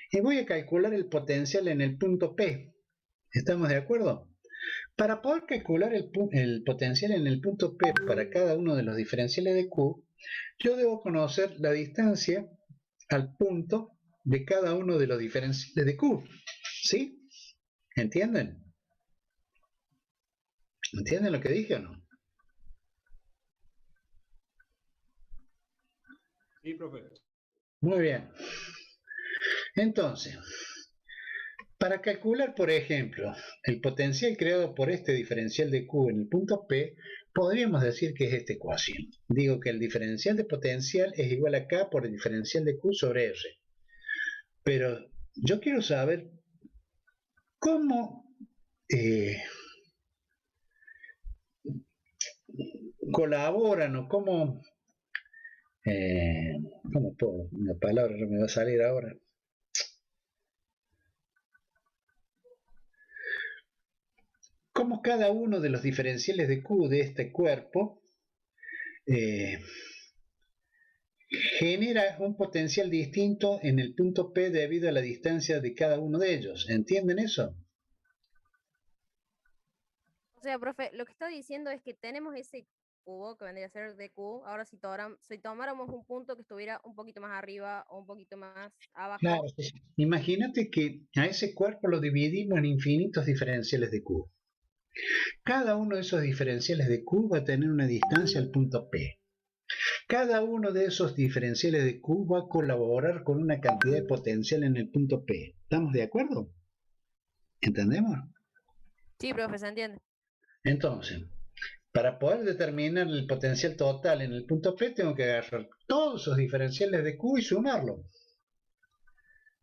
y voy a calcular el potencial en el punto P. ¿Estamos de acuerdo? Para poder calcular el potencial en el punto P para cada uno de los diferenciales de Q, yo debo conocer la distancia al punto de cada uno de los diferenciales de Q. ¿Sí? ¿Entienden? ¿Entienden lo que dije o no? Sí, profe. Muy bien. Entonces, para calcular, por ejemplo, el potencial creado por este diferencial de Q en el punto P, podríamos decir que es esta ecuación. Digo que el diferencial de potencial es igual a K por el diferencial de Q sobre R. Pero yo quiero saber cómo colaboran o cómo puedo, una palabra no me va a salir ahora. Cómo cada uno de los diferenciales de Q de este cuerpo genera un potencial distinto en el punto P debido a la distancia de cada uno de ellos. ¿Entienden eso? O sea, profe, lo que está diciendo es que tenemos ese cubo que vendría a ser de Q. Ahora, si tomáramos un punto que estuviera un poquito más arriba o un poquito más abajo. Claro, imagínate que a ese cuerpo lo dividimos en infinitos diferenciales de Q. Cada uno de esos diferenciales de Q va a tener una distancia al punto P. Cada uno de esos diferenciales de Q va a colaborar con una cantidad de potencial en el punto P. ¿Estamos de acuerdo? ¿Entendemos? Sí, profe, se entiende. Entonces, para poder determinar el potencial total en el punto P, tengo que agarrar todos esos diferenciales de Q y sumarlo.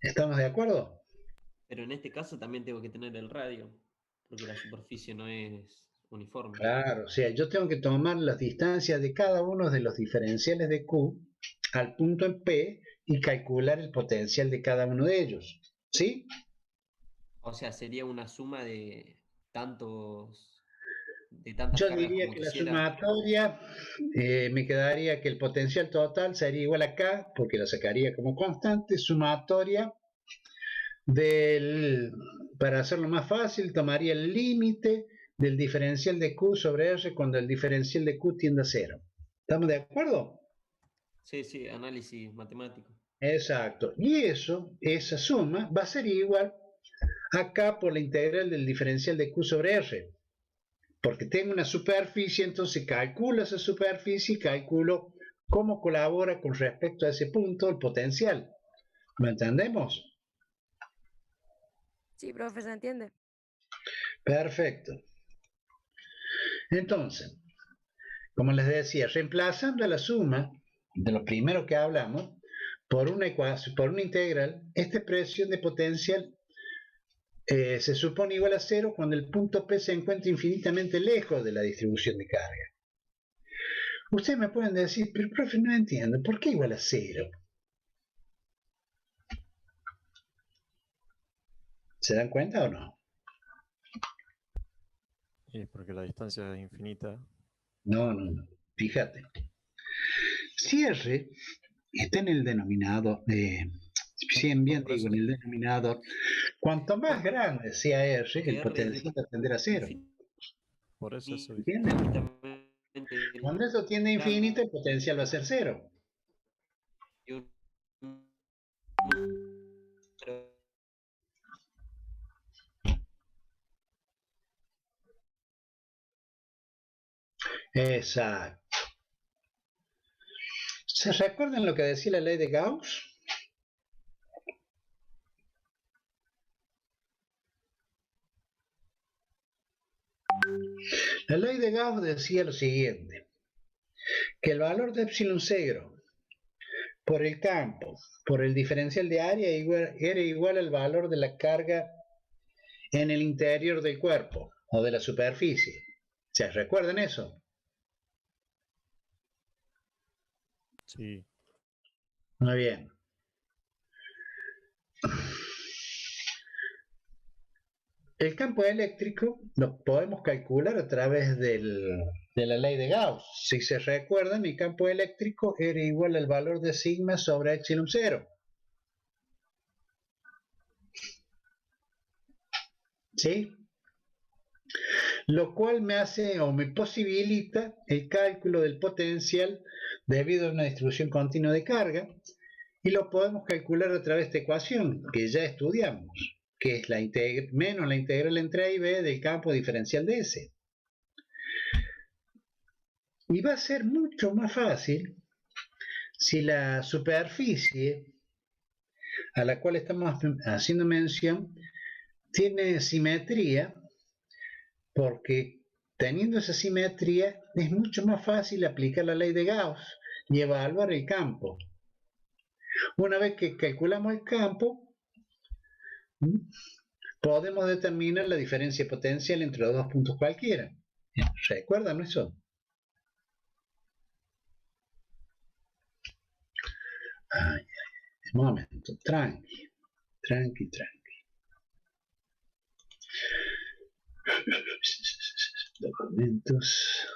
¿Estamos de acuerdo? Pero en este caso también tengo que tener el radio, porque la superficie no es uniforme. Claro, o sea, yo tengo que tomar las distancias de cada uno de los diferenciales de Q al punto en P y calcular el potencial de cada uno de ellos. ¿Sí? O sea, sería una suma de tantas Yo cargas diría como que la quisiera. sumatoria me quedaría que el potencial total sería igual a K, porque lo sacaría como constante, sumatoria para hacerlo más fácil, tomaría el límite del diferencial de Q sobre R cuando el diferencial de Q tiende a 0. ¿Estamos de acuerdo? Sí, sí, análisis matemático. Exacto. Y esa suma, va a ser igual a K por la integral del diferencial de Q sobre R. Porque tengo una superficie, entonces calculo esa superficie y calculo cómo colabora con respecto a ese punto el potencial. ¿Lo entendemos? Sí, profe, se entiende. Perfecto. Entonces, como les decía, reemplazando la suma de lo primero que hablamos por una ecuación, por una integral, esta expresión de potencial se supone igual a 0 cuando el punto P se encuentra infinitamente lejos de la distribución de carga. Ustedes me pueden decir, pero profe, no entiendo, ¿por qué igual a 0? ¿Se dan cuenta o no? Y porque la distancia es infinita. No. Fíjate. Si R está en el denominador, en el denominador, cuanto más grande sea R, el potencial va a tender a 0. Por eso eso. ¿Entienden? Cuando eso tiende a infinito, el potencial va a ser 0. Exacto. ¿Se recuerdan lo que decía la ley de Gauss? La ley de Gauss decía lo siguiente, que el valor de epsilon cero por el campo, por el diferencial de área, era igual al valor de la carga en el interior del cuerpo o de la superficie. ¿Se recuerdan eso? Sí. Muy bien. El campo eléctrico lo podemos calcular a través de la ley de Gauss. Si se recuerdan, el campo eléctrico era igual al valor de sigma sobre epsilon 0. ¿Sí? Lo cual me hace o me posibilita el cálculo del potencial debido a una distribución continua de carga, y lo podemos calcular a través de esta ecuación que ya estudiamos, que es menos la integral entre A y B del campo diferencial de S. Y va a ser mucho más fácil si la superficie a la cual estamos haciendo mención tiene simetría, porque teniendo esa simetría es mucho más fácil aplicar la ley de Gauss y evaluar el campo. Una vez que calculamos el campo, podemos determinar la diferencia potencial entre los dos puntos cualquiera. ¿Recuerdan eso? Ay, un momento, tranqui. Documentos.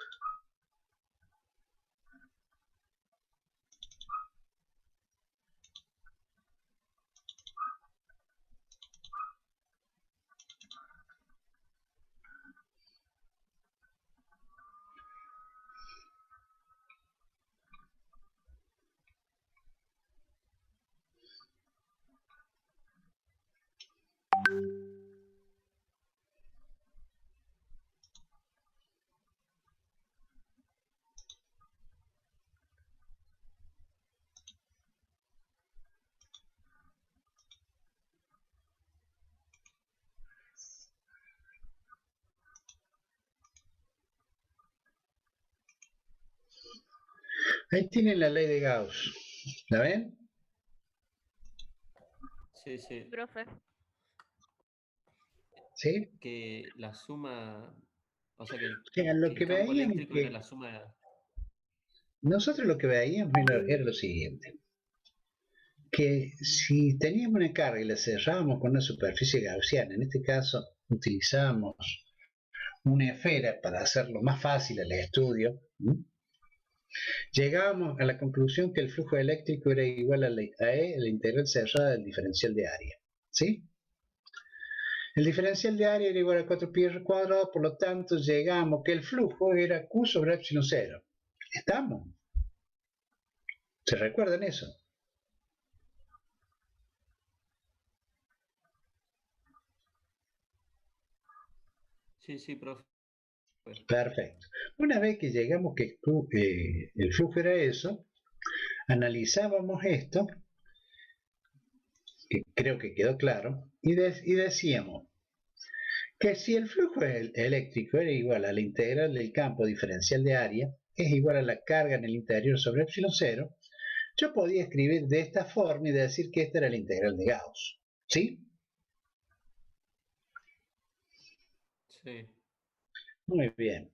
Ahí tienen la ley de Gauss. ¿La ven? Sí, sí. Profe. ¿Sí? Que la suma, o sea que Lo el que campo veíamos eléctrico era la suma. nosotros lo que veíamos era lo siguiente, que si teníamos una carga y la cerrábamos con una superficie gaussiana, en este caso utilizamos una esfera para hacerlo más fácil el estudio, llegábamos a la conclusión que el flujo eléctrico era igual a la integral cerrada del diferencial de área. ¿Sí? El diferencial de área era igual a 4πr², por lo tanto llegamos que el flujo era Q sobre epsilon 0. ¿Estamos? ¿Se recuerdan eso? Sí, sí, profe. Perfecto. Una vez que llegamos que el flujo era eso, analizábamos esto, que creo que quedó claro, y decíamos que si el flujo eléctrico era igual a la integral del campo diferencial de área, es igual a la carga en el interior sobre epsilon 0, yo podía escribir de esta forma y decir que esta era la integral de Gauss. ¿Sí? Sí. Muy bien.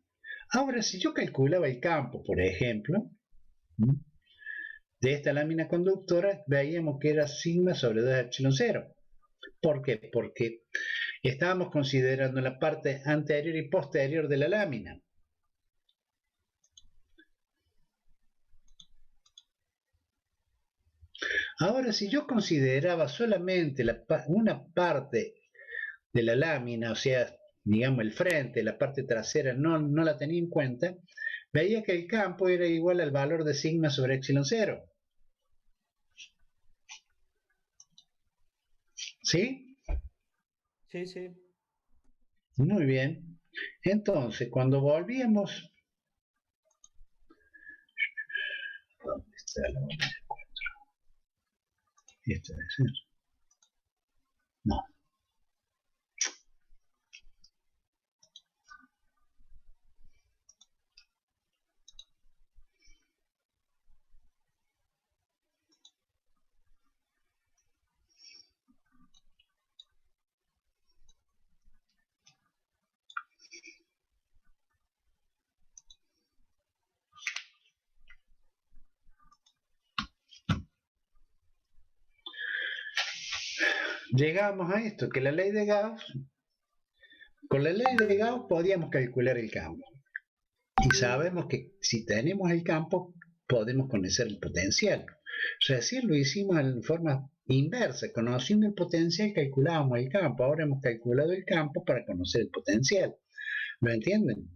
Ahora, si yo calculaba el campo, por ejemplo, de esta lámina conductora, veíamos que era sigma sobre 2 epsilon 0. ¿Por qué? Porque estábamos considerando la parte anterior y posterior de la lámina. Ahora, si yo consideraba solamente una parte de la lámina, o sea, digamos el frente, la parte trasera, no la tenía en cuenta, veía que el campo era igual al valor de sigma sobre epsilon 0. ¿Sí? Sí, sí. Muy bien. Entonces, cuando volvíamos... ¿Dónde está la bolsa de 4? Esto debe ser. No. llegamos a esto, que la ley de Gauss, con la ley de Gauss podíamos calcular el campo. Y sabemos que si tenemos el campo, podemos conocer el potencial. Recién lo hicimos en forma inversa. Conociendo el potencial, calculábamos el campo. Ahora hemos calculado el campo para conocer el potencial. ¿Lo entienden?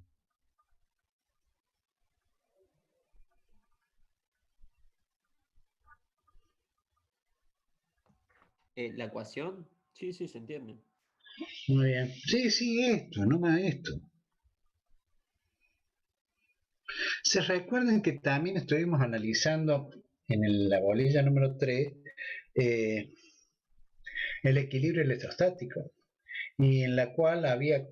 ¿La ecuación? Sí, sí, se entiende. Muy bien. Sí, esto, no más esto. Se recuerdan que también estuvimos analizando en la bolilla número 3 el equilibrio electrostático, y en la cual había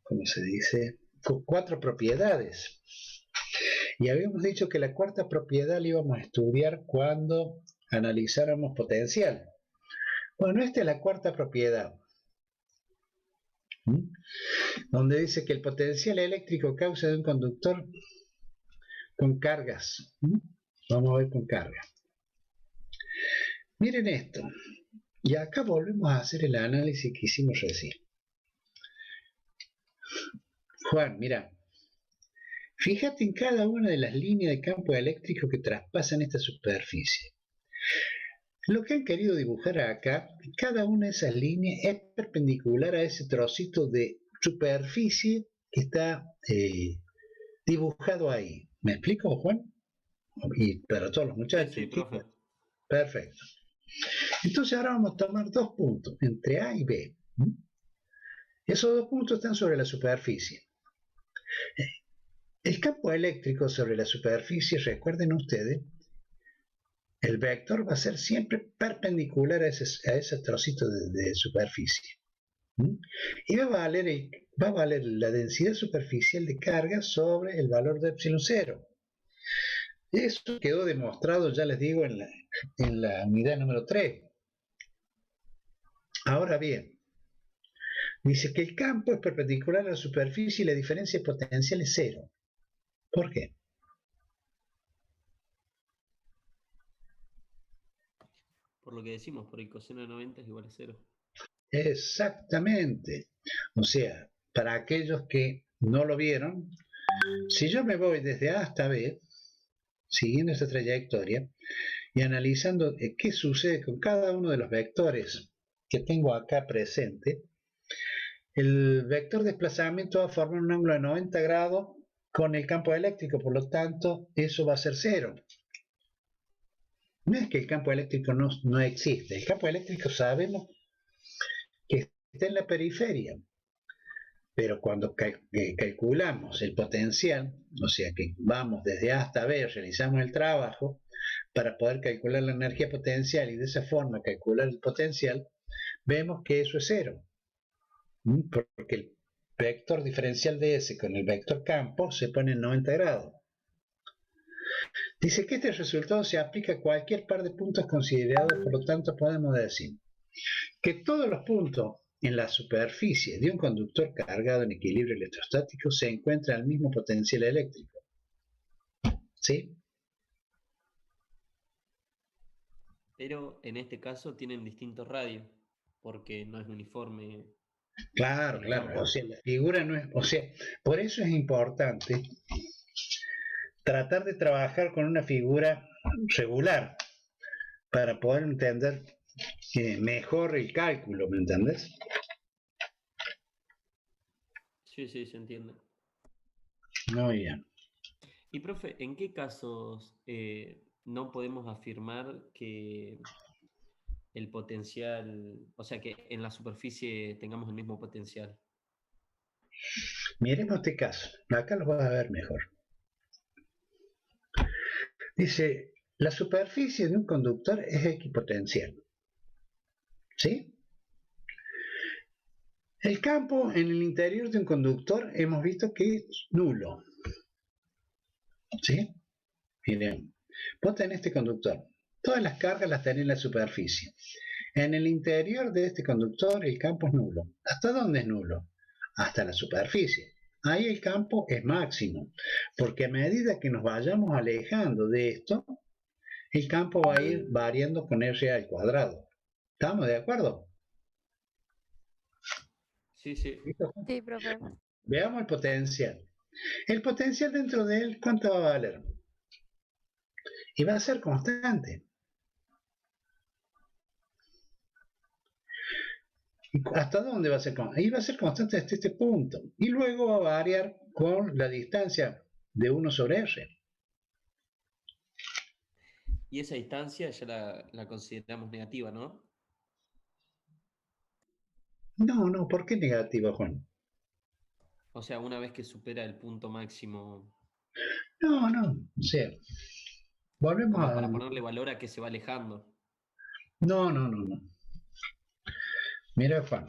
¿cómo se dice? Cuatro propiedades. Y habíamos dicho que la cuarta propiedad la íbamos a estudiar cuando analizáramos potencial. Bueno, esta es la cuarta propiedad, donde dice que el potencial eléctrico causa de un conductor con cargas. Vamos a ver con carga. Miren esto. Y acá volvemos a hacer el análisis que hicimos recién. Juan, mira. Fíjate en cada una de las líneas de campo eléctrico que traspasan esta superficie. Lo que han querido dibujar acá, cada una de esas líneas es perpendicular a ese trocito de superficie que está dibujado ahí. ¿Me explico, Juan? Y para todos los muchachos. Sí, profe. Perfecto. Entonces ahora vamos a tomar dos puntos, entre A y B. Esos dos puntos están sobre la superficie. El campo eléctrico sobre la superficie, recuerden ustedes, el vector va a ser siempre perpendicular a ese trocito de superficie. Y va a valer la densidad superficial de carga sobre el valor de epsilon 0. Eso quedó demostrado, ya les digo, en la unidad número 3. Ahora bien, dice que el campo es perpendicular a la superficie y la diferencia potencial es 0. ¿Por qué? Por lo que decimos, por el coseno de 90 es igual a 0. Exactamente. O sea, para aquellos que no lo vieron, si yo me voy desde A hasta B, siguiendo esta trayectoria, y analizando qué sucede con cada uno de los vectores que tengo acá presente, el vector de desplazamiento va a formar un ángulo de 90 grados con el campo eléctrico, por lo tanto, eso va a ser 0. No es que el campo eléctrico no existe. El campo eléctrico sabemos que está en la periferia, pero cuando calculamos el potencial, o sea que vamos desde A hasta B, realizamos el trabajo para poder calcular la energía potencial y de esa forma calcular el potencial, vemos que eso es 0. Porque el vector diferencial de S con el vector campo se pone en 90 grados. Dice que este resultado se aplica a cualquier par de puntos considerados, por lo tanto podemos decir que todos los puntos en la superficie de un conductor cargado en equilibrio electrostático se encuentran al mismo potencial eléctrico. ¿Sí? Pero en este caso tienen distintos radios, porque no es uniforme. Claro. O sea, la figura no es... O sea, por eso es importante tratar de trabajar con una figura regular para poder entender mejor el cálculo, ¿me entendés? Sí, se entiende. Muy bien. Y profe, ¿en qué casos no podemos afirmar que el potencial, o sea, que en la superficie tengamos el mismo potencial? Miremos este caso. Acá lo vas a ver mejor. Dice, la superficie de un conductor es equipotencial. ¿Sí? El campo en el interior de un conductor hemos visto que es nulo. ¿Sí? Miren, vos tenés este conductor. Todas las cargas las tenés en la superficie. En el interior de este conductor el campo es nulo. ¿Hasta dónde es nulo? Hasta la superficie. Ahí el campo es máximo. Porque a medida que nos vayamos alejando de esto, el campo va a ir variando con R al cuadrado. ¿Estamos de acuerdo? Sí, sí. Sí, profe. Veamos el potencial. El potencial dentro de él, ¿cuánto va a valer? Y va a ser constante. ¿Y hasta dónde va a ser constante? Y va a ser constante hasta este punto. Y luego va a variar con la distancia de 1 sobre R. Y esa distancia ya la consideramos negativa, ¿no? No, ¿por qué negativa, Juan? O sea, una vez que supera el punto máximo. No, o sea, volvemos Como a... para ponerle valor a que se va alejando. No. Mira, Juan.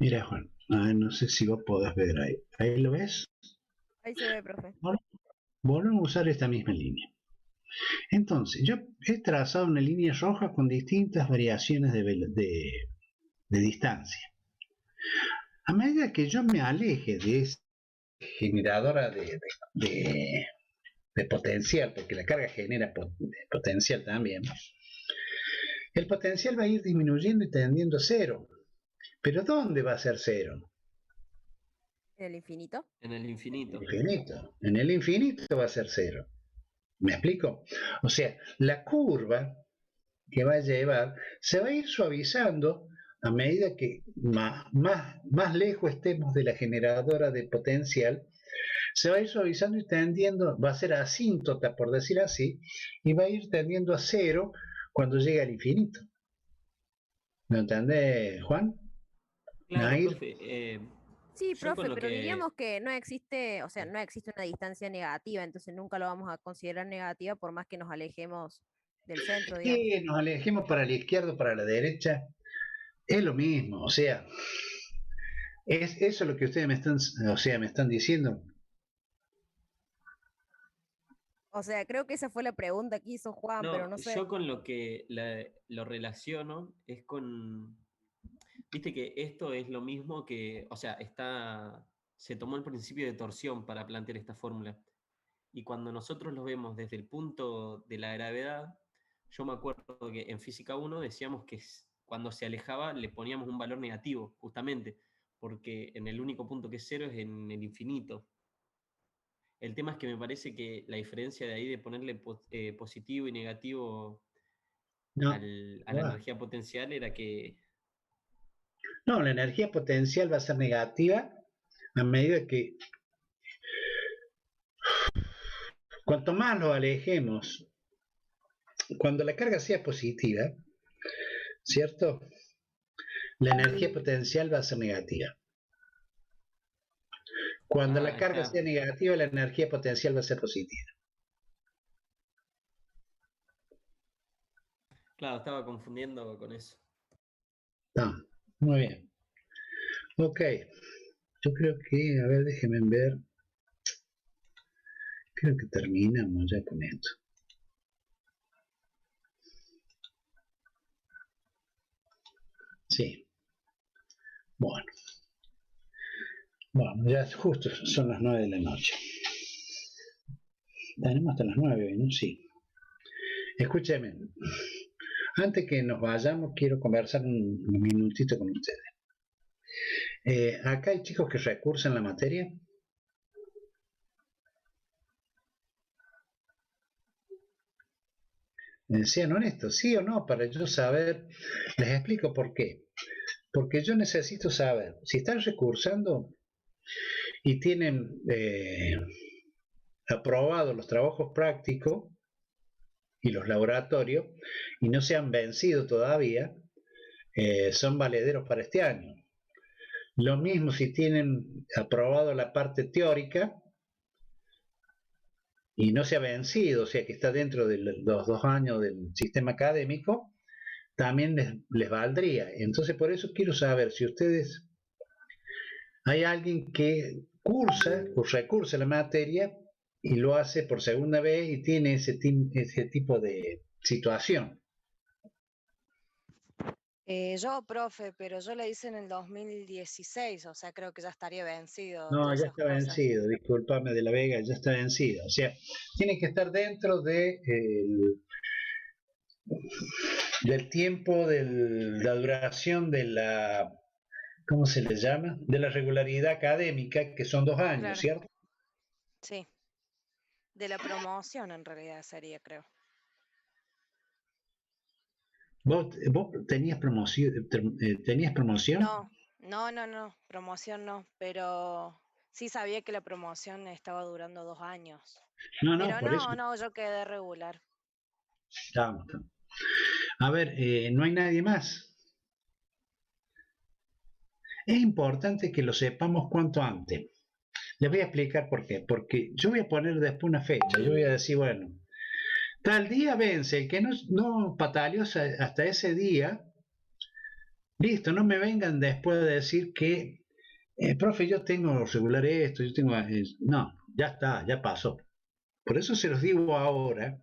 Mira, Juan. No sé si vos podés ver ahí. ¿Ahí lo ves? Ahí se ve, profe. Volvemos a usar esta misma línea. Entonces, yo he trazado una línea roja con distintas variaciones de distancia. A medida que yo me aleje de esa generadora de potencial, porque la carga genera potencial también, el potencial va a ir disminuyendo y tendiendo a cero. ¿Pero dónde va a ser cero? ¿En el infinito? En el infinito. En el infinito va a ser cero. ¿Me explico? O sea, la curva que va a llevar se va a ir suavizando a medida que más lejos estemos de la generadora de potencial, se va a ir suavizando y tendiendo, va a ser asíntota, por decir así, y va a ir tendiendo a cero cuando llegue al infinito. ¿Me entendés, Juan? Claro, Nair. profe. Sí, Yo con profe, lo pero que... diríamos que no existe, o sea, no existe una distancia negativa, entonces nunca lo vamos a considerar negativa por más que nos alejemos del centro, digamos. Y nos alejemos para la izquierda o para la derecha, es lo mismo, o sea, es eso lo que ustedes me están diciendo. O sea, creo que esa fue la pregunta que hizo Juan, pero No, no sé. yo con lo que lo relaciono es con... Viste que esto es lo mismo que, o sea, se tomó el principio de torsión para plantear esta fórmula. Y cuando nosotros lo vemos desde el punto de la gravedad, yo me acuerdo que en física 1 decíamos que cuando se alejaba le poníamos un valor negativo, justamente, porque en el único punto que es cero es en el infinito. El tema es que me parece que la diferencia de ahí de ponerle positivo y negativo No, a la energía potencial era que... no, la energía potencial va a ser negativa a medida que cuanto más lo alejemos, cuando la carga sea positiva, ¿cierto? La energía potencial va a ser negativa. Cuando la carga sea negativa, la energía potencial va a ser positiva. Claro, estaba confundiendo con eso. No, muy bien. Ok, yo creo que, a ver, déjenme ver. Creo que terminamos ya con esto. Sí. Bueno, ya justo son las 9 de la noche. Tenemos hasta las 9 hoy, ¿no? Sí. Escúcheme. Antes que nos vayamos, quiero conversar un minutito con ustedes. Acá hay chicos que recursan la materia. Sean honestos, sí o no, para yo saber. Les explico por qué. Porque yo necesito saber si están recursando y tienen aprobados los trabajos prácticos y los laboratorios y no se han vencido todavía, son valederos para este año. Lo mismo si tienen aprobado la parte teórica y no se ha vencido, o sea que está dentro de los 2 años del sistema académico, también les valdría. Entonces, por eso quiero saber si ustedes, hay alguien que cursa o recursa la materia y lo hace por segunda vez y tiene ese tipo de situación. Yo, profe, pero yo le hice en el 2016, o sea, creo que ya estaría vencido. No, todas ya esas está cosas. vencido, discúlpame de la Vega, ya está vencido. O sea, tiene que estar dentro de del tiempo, de la duración de la, ¿cómo se le llama? De la regularidad académica, que son 2 años, Claro. ¿cierto? Sí. De la promoción en realidad sería, creo. ¿Vos tenías promoción? ¿Tenías promoción? No, promoción no, pero sí sabía que la promoción estaba durando 2 años. No, Pero por eso. no, yo quedé regular. Estamos. A ver, no hay nadie más. Es importante que lo sepamos cuanto antes. Les voy a explicar por qué. Porque yo voy a poner después una fecha. Yo voy a decir, bueno, tal día vence. El que no pataleó hasta ese día, listo, no me vengan después de decir que, profe, yo tengo regular esto, yo tengo... no, ya está, ya pasó. Por eso se los digo ahora.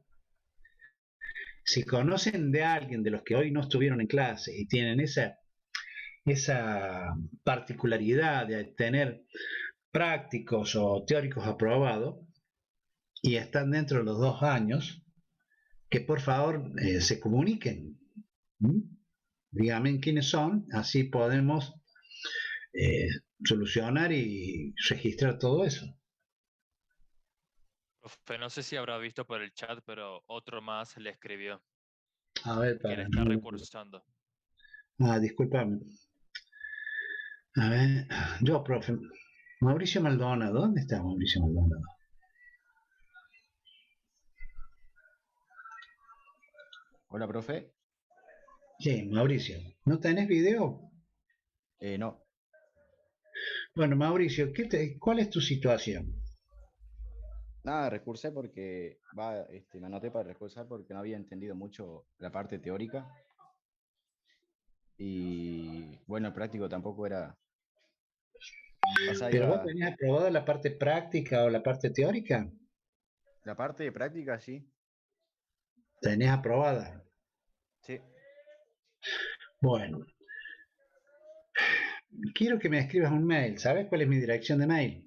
Si conocen de alguien de los que hoy no estuvieron en clase y tienen esa particularidad de tener prácticos o teóricos aprobados y están dentro de los 2 años, que por favor se comuniquen. Díganme quiénes son, así podemos solucionar y registrar todo eso. Profe, no sé si habrá visto por el chat, pero otro más le escribió A ver, que le para está recursando. discúlpame. A ver, yo, profe. Mauricio Maldonado, ¿dónde está Mauricio Maldonado? Hola, profe. Sí, Mauricio. ¿No tenés video? No. Bueno, Mauricio, ¿cuál es tu situación? Nada, recursé porque me anoté para recursar porque no había entendido mucho la parte teórica. Y bueno, el práctico tampoco era. O sea, ¿Pero vos tenías aprobada la parte práctica o la parte teórica? La parte de práctica, sí. ¿Tenés aprobada? Sí. Bueno. Quiero que me escribas un mail. ¿Sabes cuál es mi dirección de mail?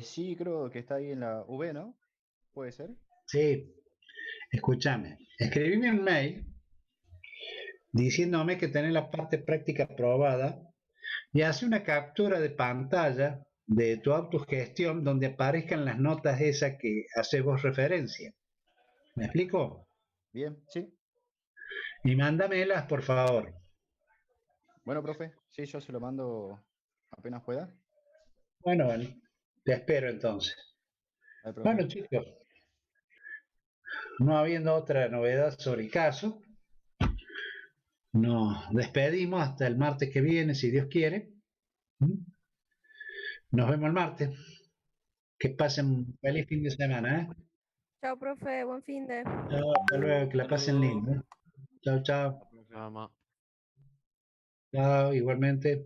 Sí, creo que está ahí en la V, ¿no? ¿Puede ser? Sí. Escúchame. Escribime un mail diciéndome que tenés la parte práctica aprobada y hace una captura de pantalla de tu autogestión donde aparezcan las notas esas que haces vos referencia. ¿Me explico? Bien, sí. Y mándamelas, por favor. Bueno, profe, sí, yo se lo mando apenas pueda. Bueno, te espero entonces. Bueno, chicos, no habiendo otra novedad sobre el caso, nos despedimos hasta el martes que viene, si Dios quiere. Nos vemos el martes. Que pasen un feliz fin de semana. Chao, profe, buen fin de. Chao, hasta luego, que la pasen lindo. Chao, chao. Chao, igualmente.